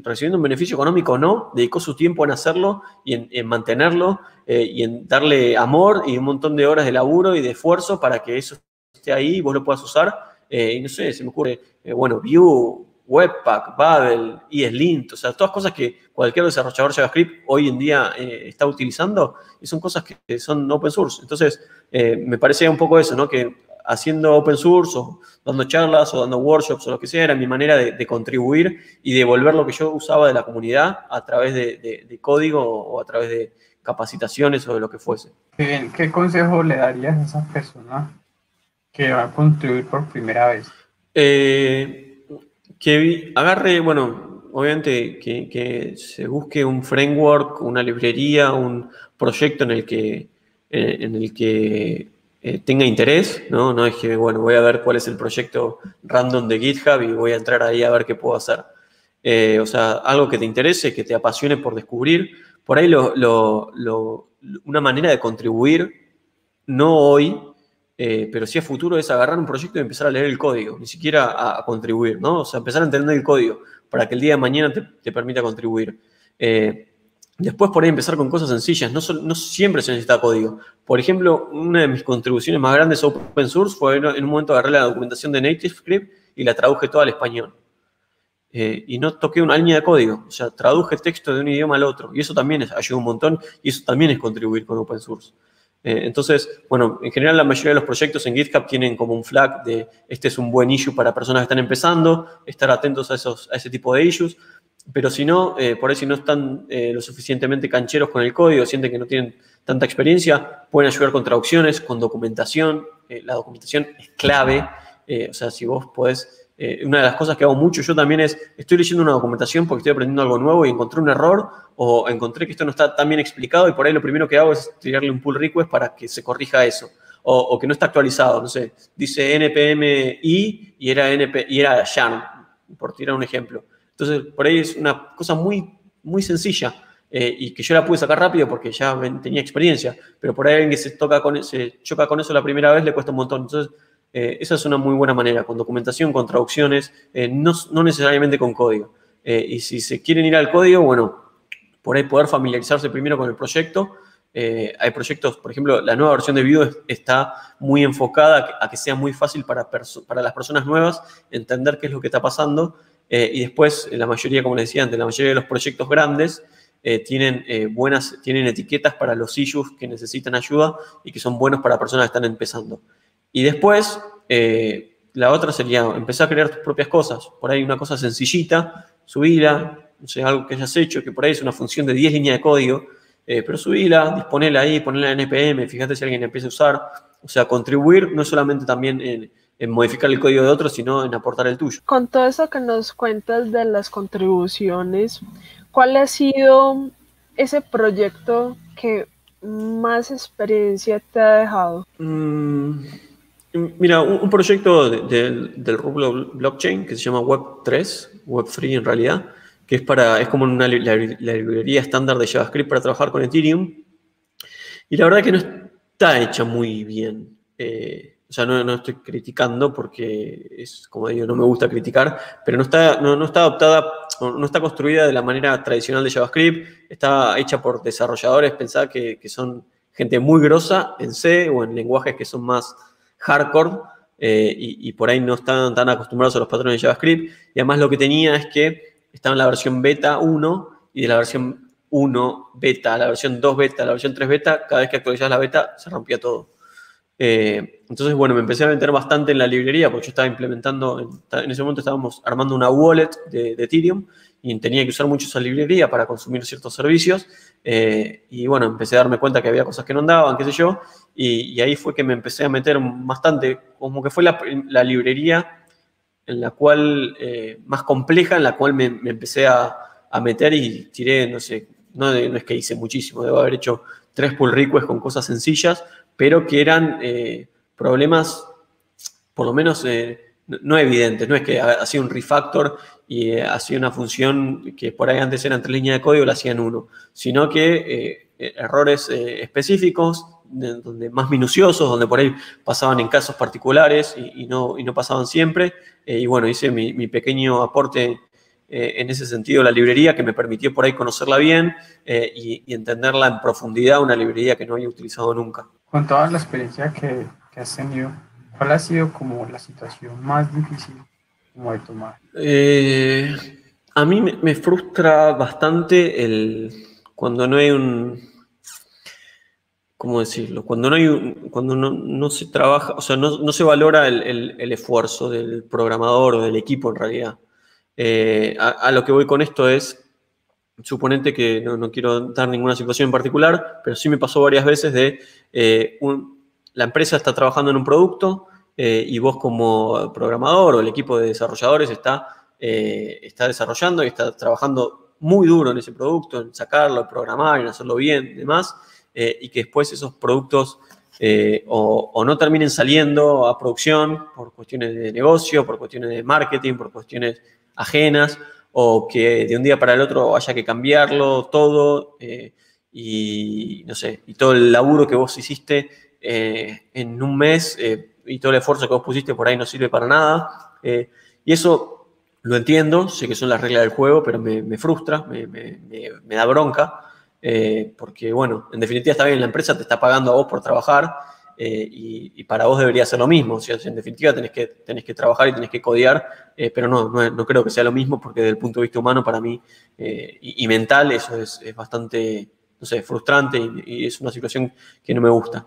S3: recibiendo un beneficio económico o no, dedicó su tiempo en hacerlo y en mantenerlo y en darle amor y un montón de horas de laburo y de esfuerzo para que eso esté ahí y vos lo puedas usar. Y no sé, se me ocurre, bueno, Vue, Webpack, Babel, ESLint, o sea, todas cosas que cualquier desarrollador JavaScript hoy en día está utilizando y son cosas que son open source. Entonces, me parece un poco eso, ¿no? Que haciendo open source o dando charlas o dando workshops o lo que sea, era mi manera de contribuir y devolver lo que yo usaba de la comunidad a través de código o a través de capacitaciones o de lo que fuese.
S2: Bien, ¿qué consejo le darías a esa persona que va a contribuir por primera vez?
S3: Que agarre, bueno, obviamente que se busque un framework, una librería, un proyecto en el que tenga interés, ¿no? No es que, bueno, voy a ver cuál es el proyecto random de GitHub y voy a entrar ahí a ver qué puedo hacer. O sea, algo que te interese, que te apasione por descubrir. Por ahí una manera de contribuir, no hoy, pero sí a futuro, es agarrar un proyecto y empezar a leer el código, ni siquiera a contribuir, ¿no? O sea, empezar a entender el código para que el día de mañana te permita contribuir. Después por ahí empezar con cosas sencillas, no siempre se necesita código. Por ejemplo, una de mis contribuciones más grandes a open source fue en un momento agarré la documentación de NativeScript y la traduje toda al español. Y no toqué una línea de código, o sea, traduje texto de un idioma al otro, y eso también ayuda un montón, y eso también es contribuir con open source. Entonces, bueno, en general la mayoría de los proyectos en GitHub tienen como un flag de este es un buen issue para personas que están empezando, estar atentos a ese tipo de issues, pero si no, por ahí si no están lo suficientemente cancheros con el código, sienten que no tienen tanta experiencia, pueden ayudar con traducciones, con documentación. La documentación es clave, o sea, si vos podés... una de las cosas que hago mucho yo también es, estoy leyendo una documentación porque estoy aprendiendo algo nuevo y encontré un error o encontré que esto no está tan bien explicado y por ahí lo primero que hago es tirarle un pull request para que se corrija eso. O que no está actualizado, no sé, dice npm i y era yarn, por tirar un ejemplo. Entonces, por ahí es una cosa muy, muy sencilla y que yo la pude sacar rápido porque ya tenía experiencia, pero por ahí alguien que se choca con eso la primera vez le cuesta un montón. Entonces, esa es una muy buena manera, con documentación, con traducciones, no necesariamente con código. Y si se quieren ir al código, bueno, por ahí poder familiarizarse primero con el proyecto. Hay proyectos, por ejemplo, la nueva versión de Vue está muy enfocada a que sea muy fácil para las personas nuevas entender qué es lo que está pasando. Y después, la mayoría, como les decía antes, la mayoría de los proyectos grandes tienen etiquetas para los issues que necesitan ayuda y que son buenos para personas que están empezando. Y después, la otra sería empezar a crear tus propias cosas. Por ahí una cosa sencillita, subila, no sé, algo que hayas hecho, que por ahí es una función de 10 líneas de código, pero subila, disponela ahí, ponela en NPM, fíjate si alguien empieza a usar. O sea, contribuir no solamente también en modificar el código de otros, sino en aportar el tuyo.
S1: Con todo eso que nos cuentas de las contribuciones, ¿cuál ha sido ese proyecto que más experiencia te ha dejado?
S3: Mira, un proyecto del rubro blockchain que se llama Web3, Web3 en realidad, que es como la librería estándar de JavaScript para trabajar con Ethereum. Y la verdad que no está hecha muy bien. O sea, no estoy criticando porque es, como digo, no me gusta criticar, pero no está adaptada, no está construida de la manera tradicional de JavaScript. Está hecha por desarrolladores, pensá que son gente muy grosa en C o en lenguajes que son más hardcore y por ahí no están tan acostumbrados a los patrones de JavaScript. Y además lo que tenía es que estaba en la versión beta 1 y de la versión 1 beta, la versión 2 beta, la versión 3 beta, cada vez que actualizabas la beta se rompía todo. Entonces, bueno, me empecé a meter bastante en la librería porque yo estaba implementando, en ese momento estábamos armando una wallet de Ethereum y tenía que usar mucho esa librería para consumir ciertos servicios. Y bueno, empecé a darme cuenta que había cosas que no andaban, qué sé yo, y ahí fue que me empecé a meter bastante, como que fue la librería en la cual, más compleja, en la cual me empecé a meter y tiré, no sé, no es que hice muchísimo, debo haber hecho 3 pull requests con cosas sencillas, pero que eran problemas, por lo menos, no evidentes. No es que hacía un refactor y hacía una función que por ahí antes eran 3 líneas de código, la hacían 1, sino que errores específicos, donde más minuciosos, donde por ahí pasaban en casos particulares y no pasaban siempre. Y bueno, hice mi pequeño aporte en ese sentido, la librería, que me permitió por ahí conocerla bien y entenderla en profundidad, una librería que no había utilizado nunca.
S2: Con toda la experiencia que has tenido, ¿cuál ha sido como la situación más difícil como de tomar?
S3: A mí me frustra bastante cuando no hay ¿cómo decirlo? Cuando no se trabaja, o sea, no se valora el esfuerzo del programador o del equipo en realidad. A lo que voy con esto es, suponete que no quiero dar ninguna situación en particular, pero sí me pasó varias veces la empresa está trabajando en un producto y vos como programador o el equipo de desarrolladores está desarrollando y está trabajando muy duro en ese producto, en sacarlo, en programar, en hacerlo bien y demás, y que después esos productos o no terminen saliendo a producción por cuestiones de negocio, por cuestiones de marketing, por cuestiones ajenas, o que de un día para el otro haya que cambiarlo todo y no sé, y todo el laburo que vos hiciste en un mes y todo el esfuerzo que vos pusiste por ahí no sirve para nada. Y eso lo entiendo, sé que son las reglas del juego, pero me frustra, me da bronca, porque bueno, en definitiva está bien, la empresa te está pagando a vos por trabajar. Y para vos debería ser lo mismo. O sea, en definitiva tenés que trabajar y tenés que codear, pero no creo que sea lo mismo porque desde el punto de vista humano para mí y mental eso es bastante, no sé, frustrante y es una situación que no me gusta.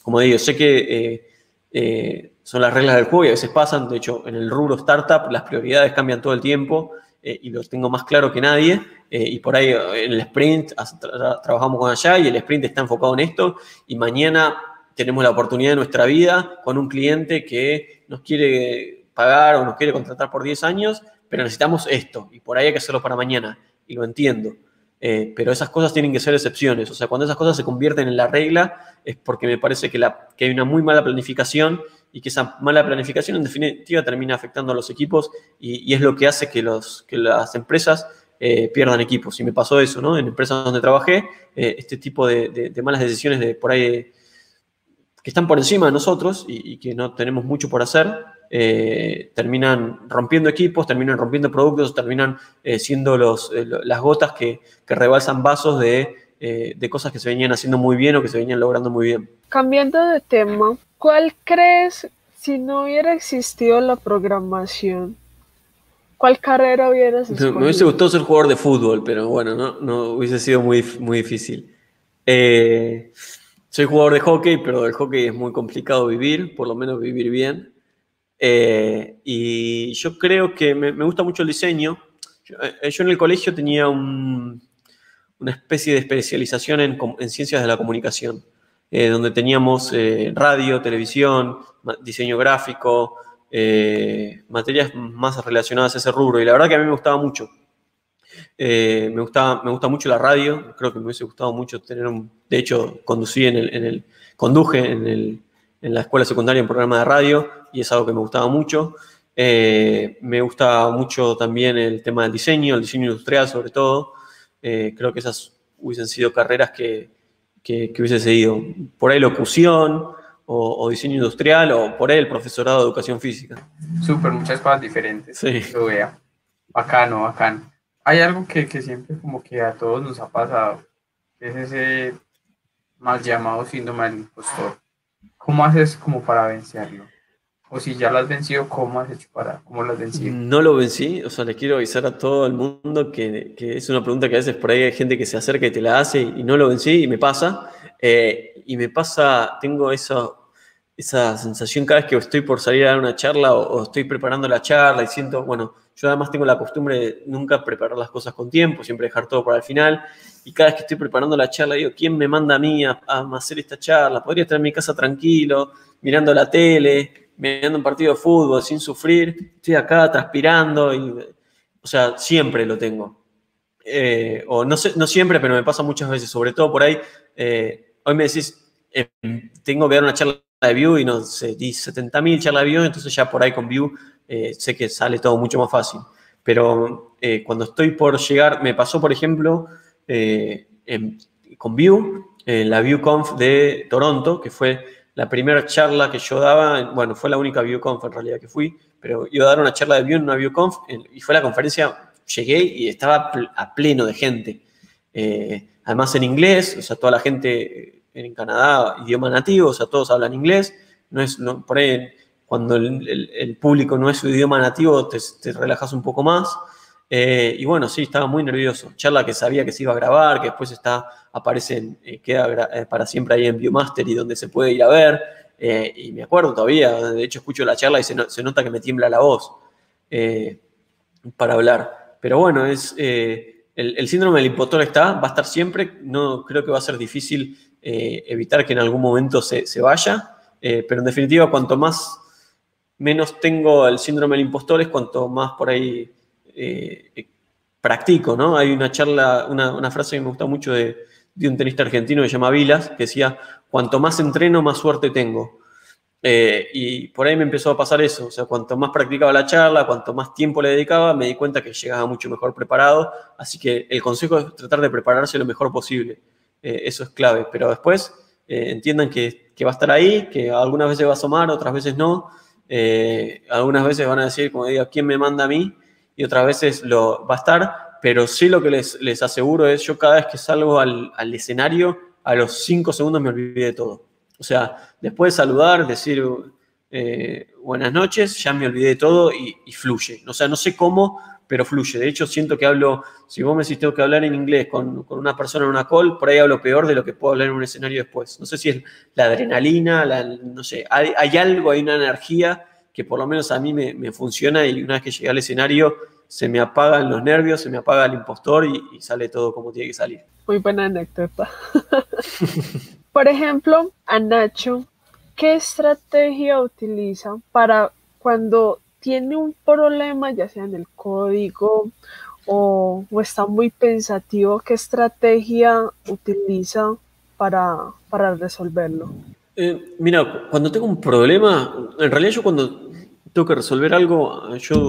S3: Como digo, sé que son las reglas del juego y a veces pasan. De hecho, en el rubro startup las prioridades cambian todo el tiempo y lo tengo más claro que nadie. Y por ahí en el sprint trabajamos con allá y el sprint está enfocado en esto y mañana tenemos la oportunidad de nuestra vida con un cliente que nos quiere pagar o nos quiere contratar por 10 años, pero necesitamos esto y por ahí hay que hacerlo para mañana. Y lo entiendo. Pero esas cosas tienen que ser excepciones. O sea, cuando esas cosas se convierten en la regla es porque me parece que hay una muy mala planificación y que esa mala planificación en definitiva termina afectando a los equipos y es lo que hace que las empresas pierdan equipos. Y me pasó eso, ¿no? En empresas donde trabajé, este tipo de malas decisiones de por ahí que están por encima de nosotros y que no tenemos mucho por hacer, terminan rompiendo equipos, terminan rompiendo productos, terminan siendo las gotas que rebalsan vasos de cosas que se venían haciendo muy bien o que se venían logrando muy bien.
S1: Cambiando de tema, ¿cuál crees, si no hubiera existido la programación, cuál carrera hubieras escogido?
S3: Me hubiese gustado ser jugador de fútbol, pero bueno, no hubiese sido muy, muy difícil. Soy jugador de hockey, pero del hockey es muy complicado vivir, por lo menos vivir bien. Y yo creo que me gusta mucho el diseño Yo en el colegio tenía una especie de especialización en ciencias de la comunicación, donde teníamos radio, televisión, diseño gráfico, materias más relacionadas a ese rubro. Y la verdad que a mí me gustaba mucho. Me gusta mucho la radio. Creo que me hubiese gustado mucho tener de hecho, conduje en la escuela secundaria un programa de radio y es algo que me gustaba mucho. Me gusta mucho también el tema del diseño, el diseño industrial sobre todo. Creo que esas hubiesen sido carreras que hubiese seguido. Por ahí locución o diseño industrial o por ahí el profesorado de educación física.
S2: Súper, muchas cosas diferentes.
S3: Sí.
S2: Lo vea. Bacano, bacano. Hay algo que siempre como que a todos nos ha pasado, que es ese mal llamado síndrome del impostor. ¿Cómo haces como para vencerlo? O si ya lo has vencido, ¿cómo has hecho cómo lo has vencido?
S3: No lo vencí, o sea, les quiero avisar a todo el mundo que es una pregunta que a veces por ahí hay gente que se acerca y te la hace y no lo vencí y me pasa. Tengo esa sensación cada vez que estoy por salir a dar una charla o estoy preparando la charla y siento, bueno, yo además tengo la costumbre de nunca preparar las cosas con tiempo, siempre dejar todo para el final. Y cada vez que estoy preparando la charla digo, ¿quién me manda a mí a hacer esta charla? Podría estar en mi casa tranquilo, mirando la tele, mirando un partido de fútbol sin sufrir. Estoy acá transpirando o sea, siempre lo tengo. O no sé, no siempre, pero me pasa muchas veces, sobre todo por ahí. Hoy me decís, tengo que dar una charla de Vue y no sé, di 70.000 charlas de Vue, entonces ya por ahí con Vue sé que sale todo mucho más fácil. Pero cuando estoy por llegar, me pasó, por ejemplo, con Vue, en la VueConf de Toronto, que fue la primera charla que yo daba, bueno, fue la única VueConf en realidad que fui, pero iba a dar una charla de Vue en una VueConf y fue la conferencia, llegué y estaba a pleno de gente. Además en inglés, o sea, toda la gente en Canadá, idioma nativo, o sea, todos hablan inglés. Por ahí, cuando el público no es su idioma nativo, te relajas un poco más. Y bueno, sí, estaba muy nervioso. Charla que sabía que se iba a grabar, que después queda para siempre ahí en Viewmaster y donde se puede ir a ver. Y me acuerdo todavía, de hecho escucho la charla y se nota que me tiembla la voz para hablar. Pero bueno, el síndrome del impostor va a estar siempre. No creo que va a ser difícil evitar que en algún momento se vaya. Pero en definitiva, cuanto menos tengo el síndrome del impostor es cuanto más por ahí practico, ¿no? Hay una charla, una frase que me gusta mucho de un tenista argentino que se llama Vilas, que decía, cuanto más entreno, más suerte tengo. Y por ahí me empezó a pasar eso, o sea, cuanto más practicaba la charla, cuanto más tiempo le dedicaba, me di cuenta que llegaba mucho mejor preparado, así que el consejo es tratar de prepararse lo mejor posible, eso es clave, pero después entiendan que va a estar ahí, que algunas veces va a asomar, otras veces no, algunas veces van a decir, como digo, ¿quién me manda a mí? Y otras veces va a estar, pero sí lo que les aseguro es, yo cada vez que salgo al escenario, a los 5 segundos me olvidé de todo. O sea, después de saludar, decir buenas noches, ya me olvidé de todo y fluye. O sea, no sé cómo, pero fluye. De hecho, siento que si vos me decís tengo que hablar en inglés con una persona en una call, por ahí hablo peor de lo que puedo hablar en un escenario después. No sé si es la adrenalina, no sé, hay algo, hay una energía que por lo menos a mí me funciona y una vez que llegué al escenario se me apagan los nervios, se me apaga el impostor y sale todo como tiene que salir.
S1: Muy buena anécdota. Por ejemplo, a Nacho, ¿qué estrategia utiliza para cuando tiene un problema, ya sea en el código o está muy pensativo? ¿Qué estrategia utiliza para resolverlo?
S3: Mira, cuando tengo un problema, en realidad yo cuando tengo que resolver algo, yo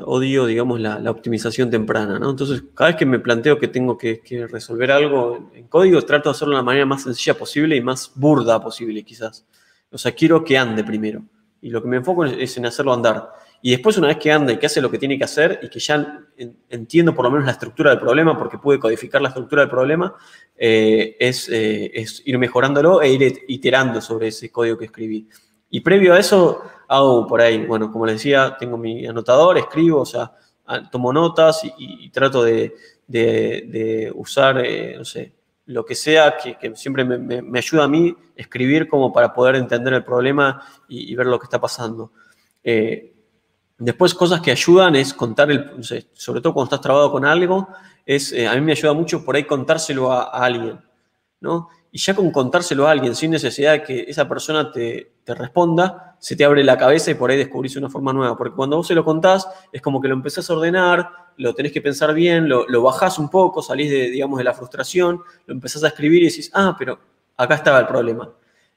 S3: odio, digamos, la optimización temprana, ¿no? Entonces, cada vez que me planteo que tengo que resolver algo en código, trato de hacerlo de la manera más sencilla posible y más burda posible, quizás. O sea, quiero que ande primero. Y lo que me enfoco es en hacerlo andar. Y después, una vez que anda y que hace lo que tiene que hacer y que ya entiendo por lo menos la estructura del problema, porque pude codificar la estructura del problema, es ir mejorándolo e ir iterando sobre ese código que escribí. Y previo a eso, hago por ahí, bueno, como les decía, tengo mi anotador, escribo, o sea, tomo notas y trato de usar, no sé, lo que sea que siempre me ayuda a mí escribir como para poder entender el problema y ver lo que está pasando. Después, cosas que ayudan es contar, no sé, sobre todo cuando estás trabado con algo, a mí me ayuda mucho por ahí contárselo a alguien, ¿no? Y ya con contárselo a alguien, sin necesidad de que esa persona te responda, se te abre la cabeza y por ahí descubrís una forma nueva. Porque cuando vos se lo contás, es como que lo empezás a ordenar, lo tenés que pensar bien, lo bajás un poco, salís digamos, de la frustración, lo empezás a escribir y decís, pero acá estaba el problema.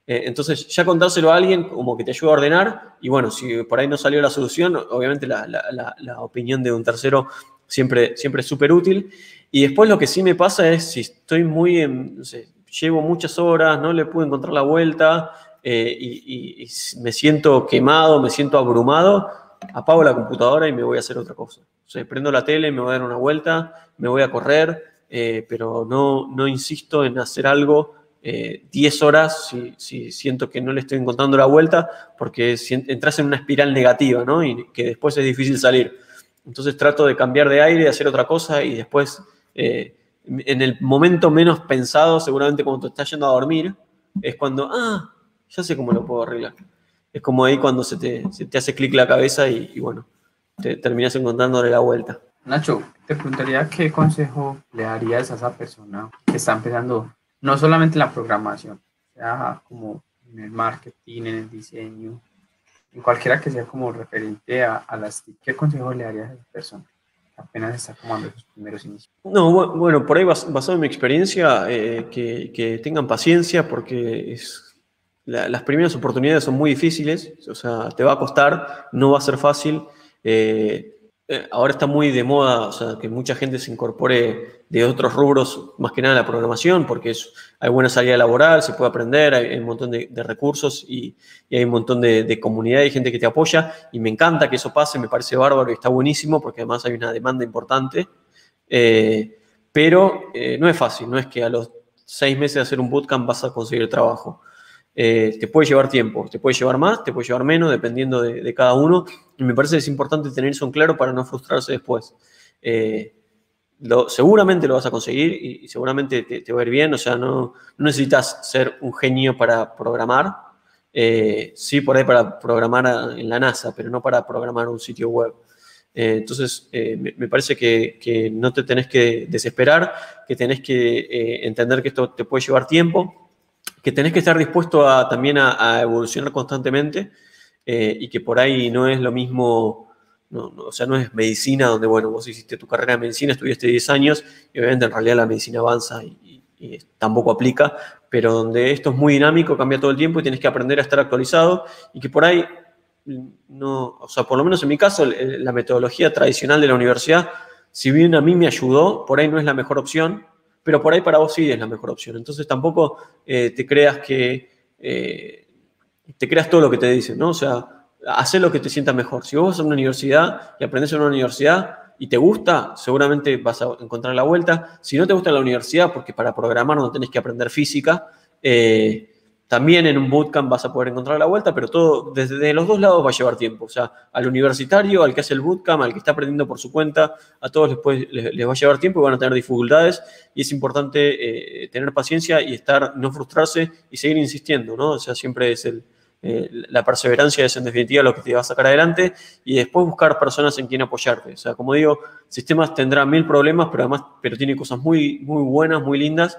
S3: Entonces, ya contárselo a alguien como que te ayuda a ordenar y bueno, si por ahí no salió la solución, obviamente la opinión de un tercero siempre es súper útil. Y después lo que sí me pasa es si estoy no sé, llevo muchas horas, no le pude encontrar la vuelta y me siento quemado, me siento abrumado, apago la computadora y me voy a hacer otra cosa. O sea, prendo la tele, me voy a dar una vuelta, me voy a correr, pero no insisto en hacer algo 10 horas si siento que no le estoy encontrando la vuelta, porque entras en una espiral negativa, ¿no? Y que después es difícil salir. Entonces trato de cambiar de aire, de hacer otra cosa y después, en el momento menos pensado, seguramente cuando te estás yendo a dormir, es cuando, ya sé cómo lo puedo arreglar. Es como ahí cuando se te hace clic la cabeza y bueno, te terminas encontrándole la vuelta.
S2: Nacho, te preguntaría qué consejo le darías a esa persona que está empezando, no solamente en la programación, sea como en el marketing, en el diseño, en cualquiera que sea como referente a las TIC. ¿Qué consejo le darías a esa persona que apenas está tomando sus primeros inicios?
S3: No, bueno, por ahí basado en mi experiencia, que tengan paciencia porque las primeras oportunidades son muy difíciles, o sea, te va a costar, no va a ser fácil. Ahora está muy de moda, o sea, que mucha gente se incorpore de otros rubros, más que nada la programación, porque hay buena salida laboral, se puede aprender, hay un montón de recursos y hay un montón de comunidad y gente que te apoya, y me encanta que eso pase, me parece bárbaro y está buenísimo, porque además hay una demanda importante, pero no es fácil, no es que a los 6 meses de hacer un bootcamp vas a conseguir trabajo. Te puede llevar tiempo, te puede llevar más, te puede llevar menos, dependiendo de cada uno. Y me parece que es importante tener eso en claro para no frustrarse después. Seguramente lo vas a conseguir y seguramente te va a ir bien. O sea, no necesitas ser un genio para programar. Sí, por ahí para programar en la NASA, pero no para programar un sitio web. Entonces, me parece que no te tenés que desesperar, que tenés que entender que esto te puede llevar tiempo, que tenés que estar dispuesto también a evolucionar constantemente y que por ahí no es lo mismo, o sea, no es medicina donde, bueno, vos hiciste tu carrera de medicina, estudiaste 10 años y obviamente en realidad la medicina avanza y tampoco aplica, pero donde esto es muy dinámico, cambia todo el tiempo y tenés que aprender a estar actualizado y que por ahí, o sea, por lo menos en mi caso, la metodología tradicional de la universidad, si bien a mí me ayudó, por ahí no es la mejor opción, pero por ahí para vos sí es la mejor opción. Entonces tampoco te creas te creas todo lo que te dicen, ¿no? O sea, haz lo que te sienta mejor. Si vos vas a una universidad y aprendes en una universidad y te gusta, seguramente vas a encontrar la vuelta. Si no te gusta la universidad, porque para programar no tenés que aprender física, también en un bootcamp vas a poder encontrar la vuelta, pero todo desde los dos lados va a llevar tiempo. O sea, al universitario, al que hace el bootcamp, al que está aprendiendo por su cuenta, a todos les va a llevar tiempo y van a tener dificultades. Y es importante tener paciencia y no frustrarse y seguir insistiendo, ¿no? O sea, siempre es la perseverancia es en definitiva lo que te va a sacar adelante y después buscar personas en quien apoyarte. O sea, como digo, sistemas tendrá 1000 problemas, pero tiene cosas muy, muy buenas, muy lindas.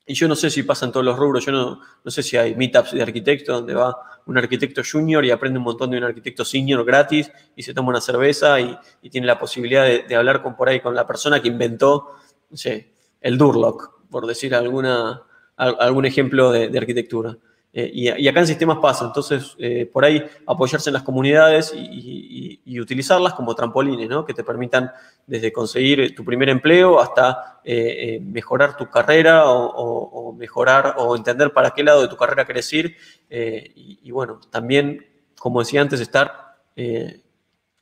S3: Y yo no sé si pasa en todos los rubros, yo no sé si hay meetups de arquitectos donde va un arquitecto junior y aprende un montón de un arquitecto senior gratis y se toma una cerveza y tiene la posibilidad de hablar por ahí con la persona que inventó, no sé, el Durlock, por decir algún ejemplo de arquitectura. Y acá en sistemas pasa, entonces por ahí apoyarse en las comunidades y utilizarlas como trampolines, ¿no? Que te permitan desde conseguir tu primer empleo hasta mejorar tu carrera o mejorar o entender para qué lado de tu carrera querés ir. Y bueno, también, como decía antes, estar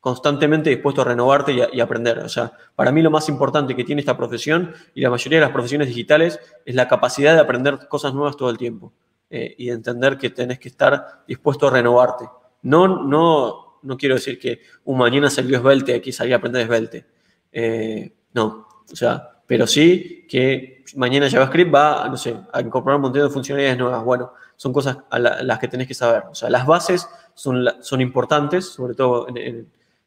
S3: constantemente dispuesto a renovarte y aprender. O sea, para mí lo más importante que tiene esta profesión y la mayoría de las profesiones digitales es la capacidad de aprender cosas nuevas todo el tiempo. Y de entender que tenés que estar dispuesto a renovarte. No quiero decir que mañana salió Svelte, hay que salir a aprender Svelte. No, o sea, pero sí que mañana JavaScript va, no sé, a incorporar un montón de funcionalidades nuevas. Bueno, son cosas las que tenés que saber. O sea, las bases son importantes, sobre todo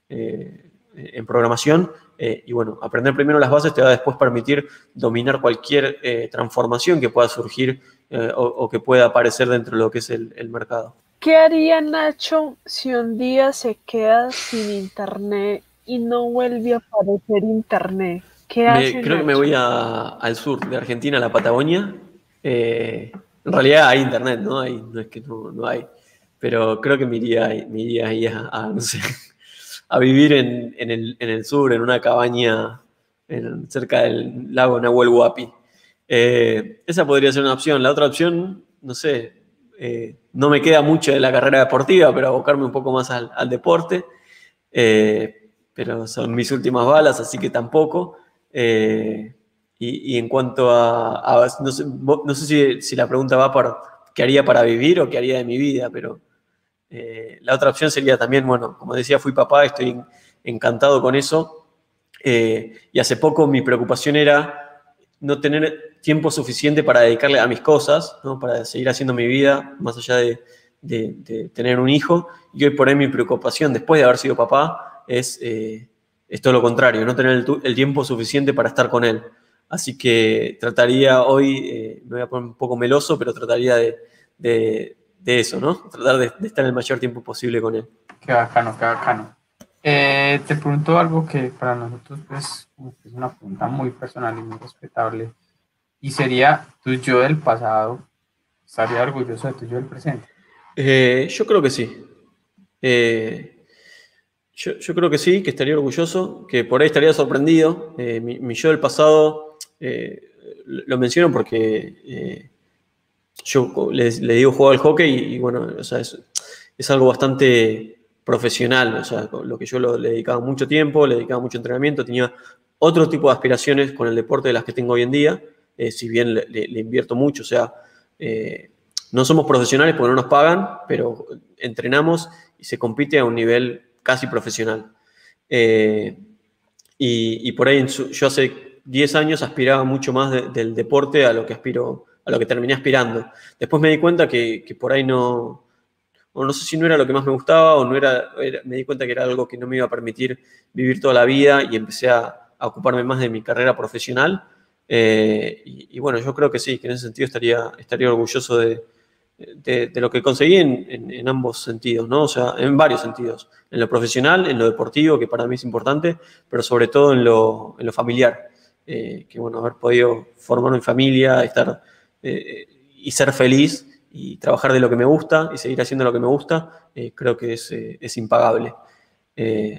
S3: en programación. Y bueno, aprender primero las bases te va a después permitir dominar cualquier transformación que pueda surgir o que pueda aparecer dentro de lo que es el mercado.
S1: ¿Qué haría Nacho si un día se queda sin internet y no vuelve a aparecer internet? ¿Qué hace
S3: Creo que me
S1: Nacho?
S3: voy al sur de Argentina, a la Patagonia. En realidad hay internet, ¿no? No es que no hay. Pero creo que me iría ahí no sé, a vivir en el sur, en una cabaña cerca del lago Nahuel Huapi. Esa podría ser una opción. La otra opción, no sé, no me queda mucho de la carrera deportiva, pero abocarme un poco más al deporte. Pero son mis últimas balas, así que tampoco. Y en cuanto no sé si la pregunta va por qué haría para vivir o qué haría de mi vida, pero la otra opción sería también, bueno, como decía, fui papá, estoy encantado con eso. Y hace poco mi preocupación era no tener tiempo suficiente para dedicarle a mis cosas, ¿no? Para seguir haciendo mi vida, más allá de tener un hijo. Y hoy por ahí mi preocupación, después de haber sido papá, es todo lo contrario, no tener el tiempo suficiente para estar con él. Así que trataría hoy, me voy a poner un poco meloso, pero trataría de eso, ¿no? Tratar de estar el mayor tiempo posible con él.
S2: Qué bacano, qué bacano. Te pregunto algo que para nosotros pues, es una pregunta muy personal y muy respetable. Y sería, tu yo del pasado, ¿estaría orgulloso de tu yo del presente?
S3: Yo creo que sí. Yo creo que sí, que estaría orgulloso, que por ahí estaría sorprendido. Mi yo del pasado, lo menciono porque yo le digo juego al hockey y bueno, o sea, es algo bastante profesional, o sea, lo que yo le dedicaba mucho tiempo, le dedicaba mucho entrenamiento, tenía otro tipo de aspiraciones con el deporte de las que tengo hoy en día, si bien le invierto mucho, o sea, no somos profesionales porque no nos pagan, pero entrenamos y se compite a un nivel casi profesional. Y por ahí yo hace 10 años aspiraba mucho más del deporte a lo que a lo que terminé aspirando. Después me di cuenta que por ahí o no sé si no era lo que más me gustaba o me di cuenta que era algo que no me iba a permitir vivir toda la vida y empecé a ocuparme más de mi carrera profesional. Y bueno, yo creo que sí, que en ese sentido estaría orgulloso de lo que conseguí en ambos sentidos, ¿no? O sea, en varios sentidos. En lo profesional, en lo deportivo, que para mí es importante, pero sobre todo en lo familiar. Que bueno, haber podido formar una familia, estar y ser feliz y trabajar de lo que me gusta y seguir haciendo lo que me gusta, creo que es impagable.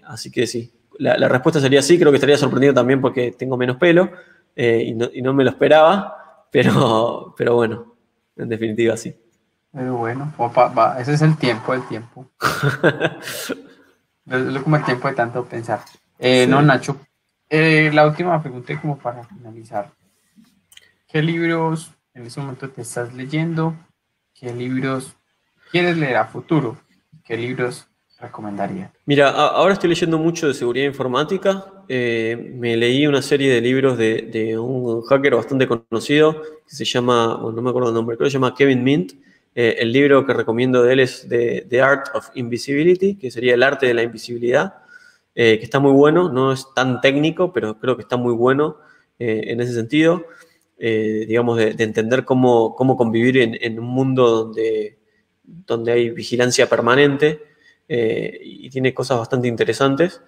S3: Así que sí, la respuesta sería sí, creo que estaría sorprendido también porque tengo menos pelo y no me lo esperaba, pero bueno, en definitiva sí.
S2: Pero bueno, ese es el tiempo. Es como el tiempo de tanto pensar.
S3: Sí.
S2: No, Nacho, la última pregunta y como para finalizar. ¿Qué libros en ese momento te estás leyendo? ¿Qué libros quieres leer a futuro? ¿Qué libros recomendarías?
S3: Mira, ahora estoy leyendo mucho de seguridad informática. Me leí una serie de libros de un hacker bastante conocido que se llama, no me acuerdo el nombre, creo que se llama Kevin Mint. El libro que recomiendo de él es The Art of Invisibility, que sería el arte de la invisibilidad, que está muy bueno, no es tan técnico, pero creo que está muy bueno en ese sentido, digamos, de entender cómo convivir en un mundo donde hay vigilancia permanente. Y tiene cosas bastante interesantes.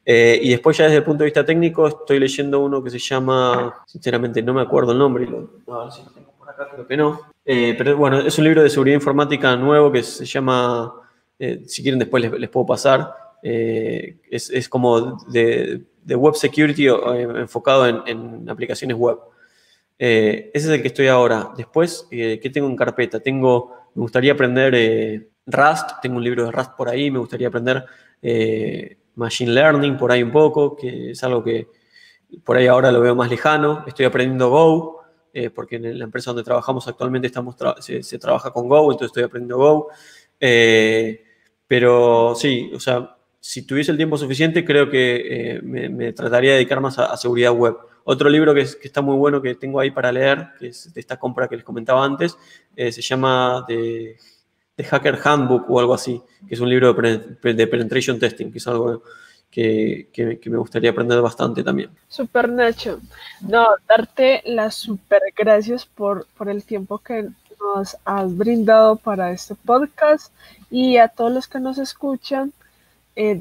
S3: Y después ya desde el punto de vista técnico estoy leyendo uno que se llama, sinceramente no me acuerdo el nombre, a ver si lo tengo por acá, creo que no. Pero bueno, es un libro de seguridad informática nuevo que se llama, si quieren después les puedo pasar, es como de web security enfocado en aplicaciones web. Ese es el que estoy ahora. Después, ¿qué tengo en carpeta? Me gustaría aprender Rust, tengo un libro de Rust por ahí, me gustaría aprender Machine Learning por ahí un poco, que es algo que por ahí ahora lo veo más lejano. Estoy aprendiendo Go, porque en la empresa donde trabajamos actualmente se trabaja con Go, entonces estoy aprendiendo Go. Pero sí, o sea, si tuviese el tiempo suficiente, creo que me trataría de dedicar más a seguridad web. Otro libro que está muy bueno que tengo ahí para leer, que es de esta compra que les comentaba antes, se llama The Hacker Handbook o algo así, que es un libro de penetration testing, que es algo que me gustaría aprender bastante también.
S1: Super Nacho. No, darte las super gracias por el tiempo que nos has brindado para este podcast, y a todos los que nos escuchan,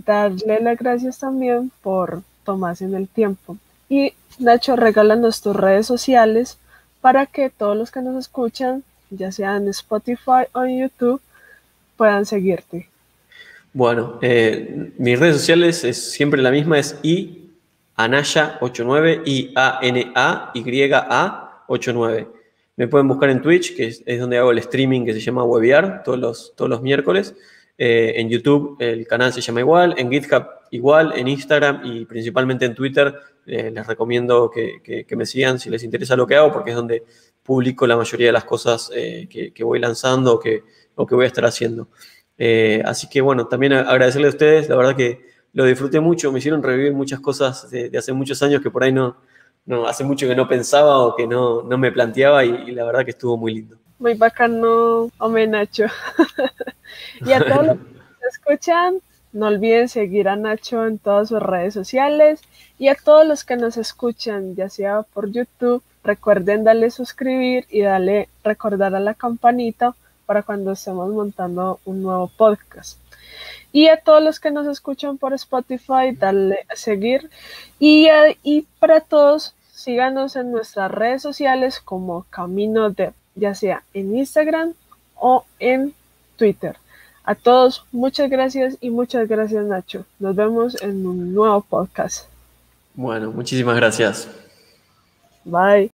S1: darle las gracias también por tomarse el tiempo. Y Nacho, regálanos tus redes sociales para que todos los que nos escuchan, ya sea en Spotify o en YouTube, puedan seguirte.
S3: Bueno, mis redes sociales es siempre la misma, es Anaya89, IANAYA89. Me pueden buscar en Twitch, que es donde hago el streaming que se llama Webear, todos los miércoles. En YouTube el canal se llama igual, en GitHub igual, en Instagram y principalmente en Twitter. Les recomiendo que me sigan si les interesa lo que hago, porque es donde publico la mayoría de las cosas que voy lanzando o que voy a estar haciendo. Así que bueno, también agradecerle a ustedes, la verdad que lo disfruté mucho, me hicieron revivir muchas cosas de hace muchos años que por ahí no hace mucho que no pensaba o que no me planteaba, y la verdad que estuvo muy lindo.
S1: Muy bacano, hombre Nacho. Y a todos los que escuchan, no olviden seguir a Nacho en todas sus redes sociales, y a todos los que nos escuchan, ya sea por YouTube, recuerden darle suscribir y darle recordar a la campanita para cuando estemos montando un nuevo podcast. Y a todos los que nos escuchan por Spotify, darle a seguir. Y para todos, síganos en nuestras redes sociales como Camino Dev, ya sea en Instagram o en Twitter. A todos, muchas gracias, y muchas gracias, Nacho. Nos vemos en un nuevo podcast.
S3: Bueno, muchísimas gracias.
S1: Bye.